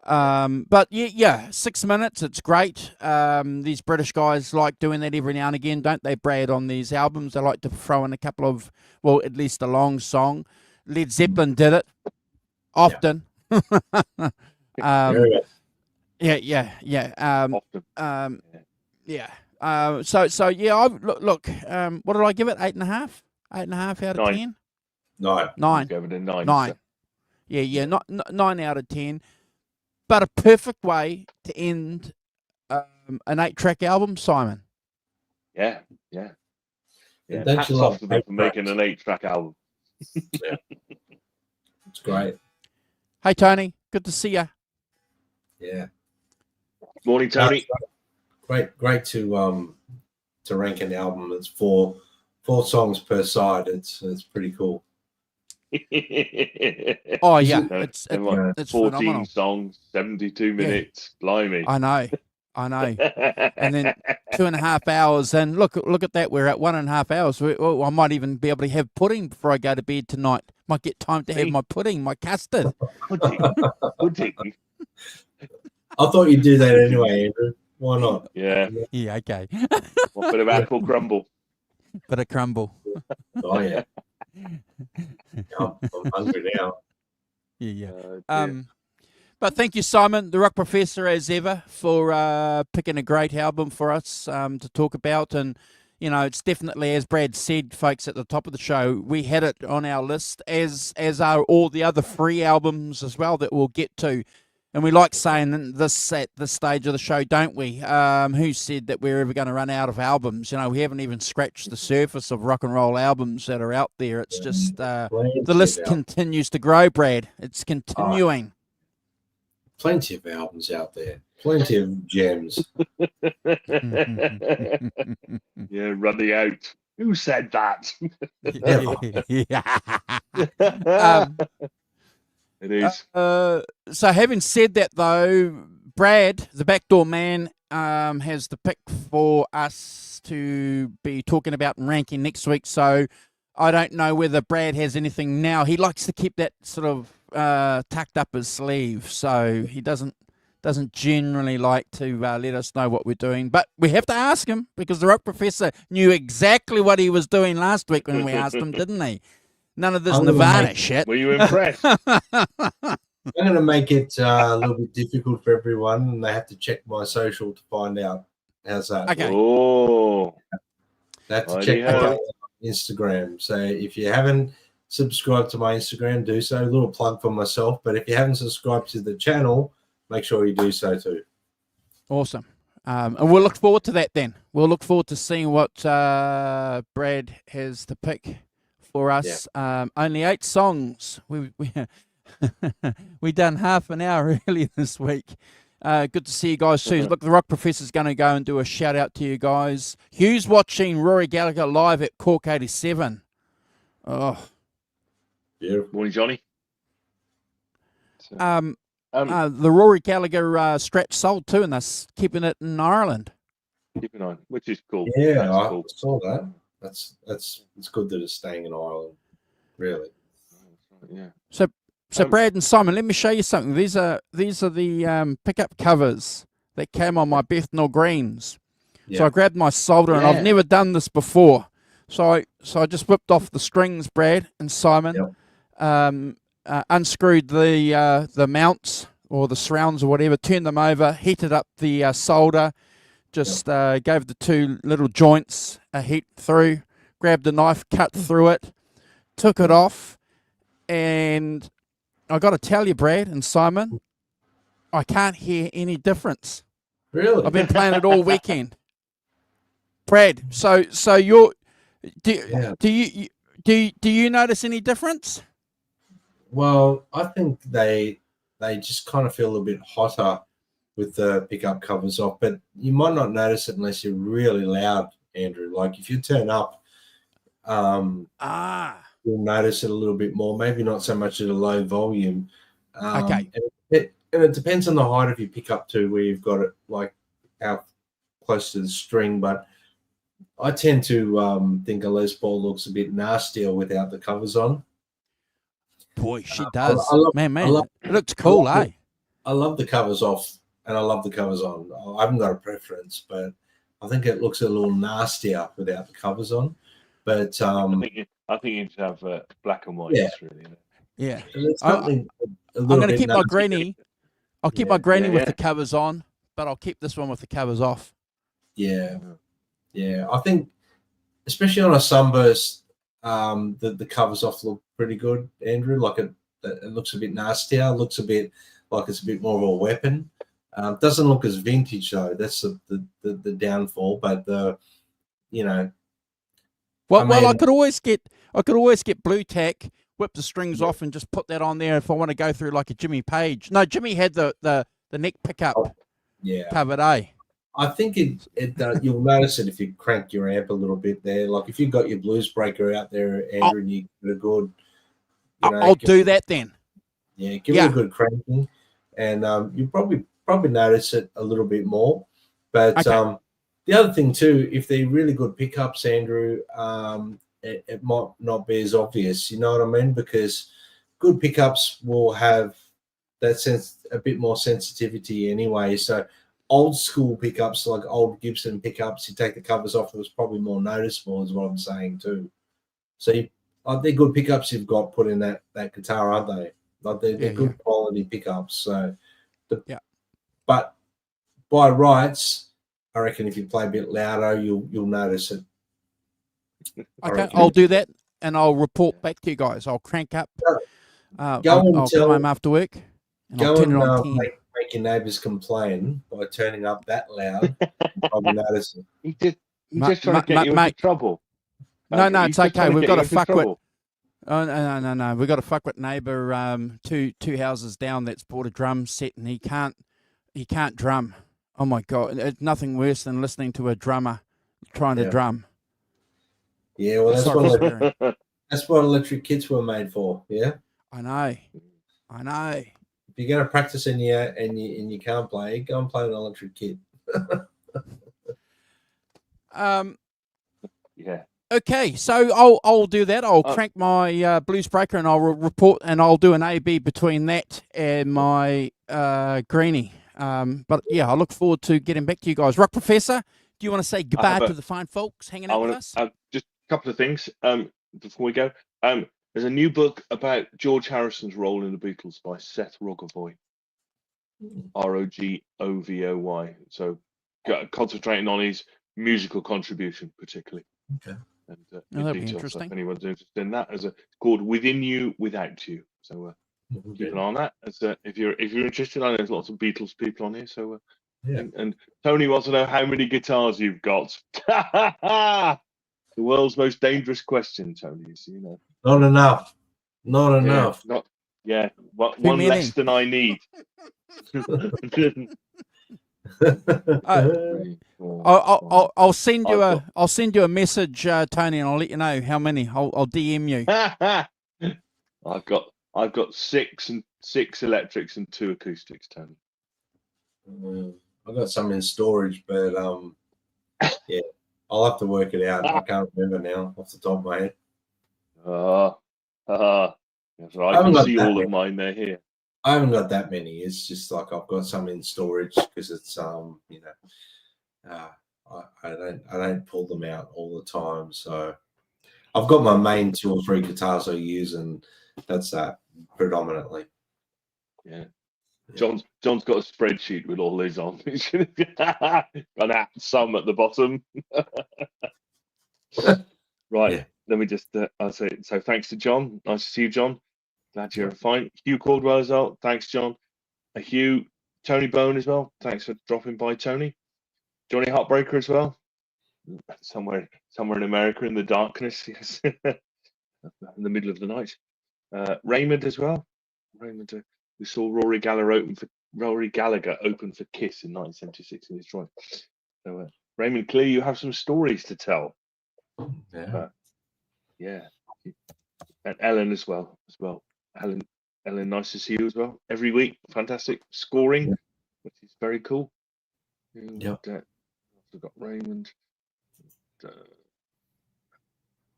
But 6 minutes, it's great. These British guys like doing that every now and again, don't they, Brad, on these albums? They like to throw in a couple of, at least a long song. Led Zeppelin did it often.
often.
I look. What did I give it? 8.5. 8.5 out of 10.
9.
9.
Give it a 9.
9. Not 9 out of 10. But a perfect way to end an 8-track album, Simon.
Yeah. Hats off to them for making an 8-track album.
Yeah. It's great.
Hey Tony, good to see you.
Yeah.
Morning, Tony.
Great to rank an album that's four songs per side. It's pretty cool.
Oh yeah,
it's
14 phenomenal.
songs, 72 minutes. Yeah. Blimey.
I know. And then 2.5 hours, and look at that. We're at 1.5 hours. I might even be able to have pudding before I go to bed tonight. Might get time to have my pudding, my custard.
Pudding.
I thought you'd do that anyway, Andrew. Why not?
Yeah.
Yeah. Okay.
What bit of apple crumble?
Bit of crumble.
Oh yeah. I'm hungry now.
Yeah. But thank you, Simon, the Rock Professor, as ever, for picking a great album for us to talk about. And, it's definitely, as Brad said, folks, at the top of the show, we had it on our list, as are all the other free albums as well that we'll get to. And we like saying this at this stage of the show, don't we? Who said that we're ever going to run out of albums? We haven't even scratched the surface of rock and roll albums that are out there. It's just the list continues to grow, Brad. It's continuing.
Plenty of albums out there. Plenty of gems.
Yeah, running out. Who said that? It is.
So having said that, though, Brad, the backdoor man, has the pick for us to be talking about and ranking next week. So I don't know whether Brad has anything now. He likes to keep that sort of tucked up his sleeve, so he doesn't generally like to let us know what we're doing. But we have to ask him because the Rock Professor knew exactly what he was doing last week when we asked him, didn't he? None of this Nirvana shit.
Were you impressed?
I'm going to make it a little bit difficult for everyone, and they have to check my social to find out. How's that?
Okay.
Oh.
They have to check my Instagram. So if you haven't subscribed to my Instagram, do so. A little plug for myself. But if you haven't subscribed to the channel, make sure you do so too.
Awesome. And we'll look forward to that then. We'll look forward to seeing what Brad has to pick for us. Only 8 songs. We done half an hour early this week. Good to see you guys too. Look, the Rock Professor's going to go and do a shout out to you guys. Hugh's watching Rory Gallagher live at Cork 87. Oh,
Beautiful.
Morning, Johnny.
the Rory Gallagher Stretch sold too, and they're keeping it in Ireland.
Keep an eye, which is cool.
Yeah,
That's
I
cool.
saw that. It's good that it's staying in Ireland. Really.
Yeah.
So Brad and Simon, let me show you something. These are the pickup covers that came on my Bethnal Greens.
Yeah.
So I grabbed my solder, and I've never done this before. So I just whipped off the strings, Brad and Simon, unscrewed the mounts or the surrounds or whatever, turned them over, heated up the solder, just gave the 2 little joints a heat through, grabbed a knife, cut through it, took it off, and I got to tell you, Brad and Simon, I can't hear any difference.
Really?
I've been playing it all weekend. Brad, so you're do you notice any difference?
Well, I think they just kind of feel a bit hotter with the pickup covers off, but you might not notice it unless you're really loud, Andrew. Like if you turn up, you'll notice it a little bit more. Maybe not so much at a low volume.
Okay.
And it depends on the height of your pickup too, where you've got it, like how close to the string. But I tend to think a Les Paul looks a bit nastier without the covers on.
Boy, she does.
I
Man,
love,
it looks cool, eh?
I love the covers off and I love the covers on. I haven't got a preference, but I think it looks a little nastier without the covers on. But
I think you should have black and white.
Yeah.
Really.
Yeah.
I'm
I'm going to keep my granny. I'll keep my granny with the covers on, but I'll keep this one with the covers off.
Yeah. I think, especially on a sunburst, the covers off look pretty good, Andrew. Like it looks a bit nastier. Looks a bit like it's a bit more of a weapon. Doesn't look as vintage though. That's the downfall. But well,
I could always get blue tack, whip the strings off, and just put that on there if I want to go through like a Jimmy Page. No, Jimmy had the neck pickup covered, eh?
I think you'll notice it if you crank your amp a little bit there. Like if you've got your blues breaker out there, Andrew, and you get a good.
I'll do that then.
Yeah, give it a good cranking, and you probably notice it a little bit more. But the other thing too, if they're really good pickups, Andrew, it might not be as obvious. You know what I mean? Because good pickups will have that sense, a bit more sensitivity anyway. So old school pickups, like old Gibson pickups, you take the covers off, it was probably more noticeable, is what I'm saying too. So they're good pickups you've got put in that guitar, aren't they? Like they're good quality pickups. So, but by rights, I reckon if you play a bit louder, you'll notice it.
Okay, I'll do that, and I'll report back to you guys. I'll crank up. I'll go home after work, and I'll turn it on 10.
Make your neighbours complain by turning up that loud. I'll be noticing.
He's just trying to get you into trouble.
No, it's okay. We've got to fuck with. Oh, no. We've got to fuck with neighbour two houses down that's bought a drum set, and he can't drum. Oh my God, it's nothing worse than listening to a drummer trying to drum.
Yeah, well, that's what electric kits were made for. Yeah,
I know.
If you're going to practice and you can't play, go and play an electric kit.
Okay, so I'll do that. I'll crank my blues breaker, and I'll report, and I'll do an A/B between that and my greenie. But yeah, I look forward to getting back to you guys. Rock Professor, do you want to say goodbye to the fine folks hanging out with us?
Just a couple of things before we go. There's a new book about George Harrison's role in the Beatles by Seth Rogovoy. Rogovoy. So concentrating on his musical contribution, particularly.
Okay.
And
that'd be interesting.
If anyone's interested in that, it's called Within You, Without You. So keep an eye on that. If you're interested, I know there's lots of Beatles people on here, so
Yeah.
And Tony wants to know how many guitars you've got. The world's most dangerous question, Tony. You know.
Not enough. Not enough.
Not. Yeah. One
many?
less than I need. Three, four,
I'll send you
I've
I'll send you a message, Tony, and I'll let you know how many. I'll DM you.
I've got six electrics and 2 acoustics, Tony.
I've got some in storage, but yeah, I'll have to work it out. I can't remember now off the top of my head.
That's right. I can see all of mine. They're here.
I haven't got that many. It's just like I've got some in storage because it's you know, I don't pull them out all the time. So I've got my main 2 or 3 guitars I use, and that's that predominantly.
Yeah. John's got a spreadsheet with all these on. Gone out some at the bottom. Right.
Yeah.
Let me just I'll say so. Thanks to John. Nice to see you, John. Glad you're fine. Hugh Caldwell as well. Thanks, John. Hugh, Tony Bone as well. Thanks for dropping by, Tony. Johnny Heartbreaker as well. Somewhere in America in the darkness, yes. In the middle of the night. Raymond as well. Raymond, we saw Rory Gallagher open for Kiss in 1976 in Detroit. So, Raymond, clearly you have some stories to tell.
Yeah.
Yeah. And Ellen as well. Ellen, nice to see you as well. Every week, fantastic scoring, which is very cool.
Yeah.
We've got Raymond,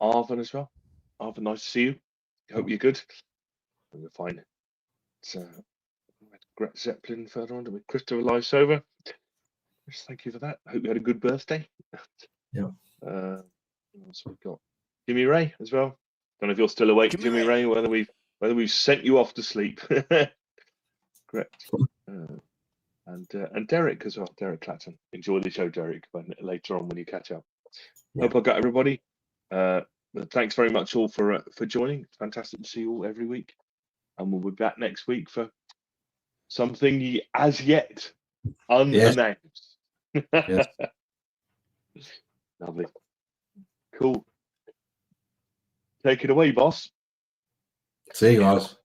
Arvin as well. Arvin, nice to see you. Hope you're good. We're fine. Gret Zeppelin further on with Christopher Lysover. Just thank you for that. I hope you had a good birthday.
Yeah.
What else we got? Jimmy Ray as well. Don't know if you're still awake, Jimmy Ray. Whether we've sent you off to sleep. Correct. And Derek as well. Derek Clapton. Enjoy the show, Derek. Later on when you catch up.
Yeah.
Hope I got everybody. Thanks very much all for joining. It's fantastic to see you all every week, and we'll be back next week for something as yet unannounced.
Yes.
Lovely. Cool. Take it away, boss.
See you guys.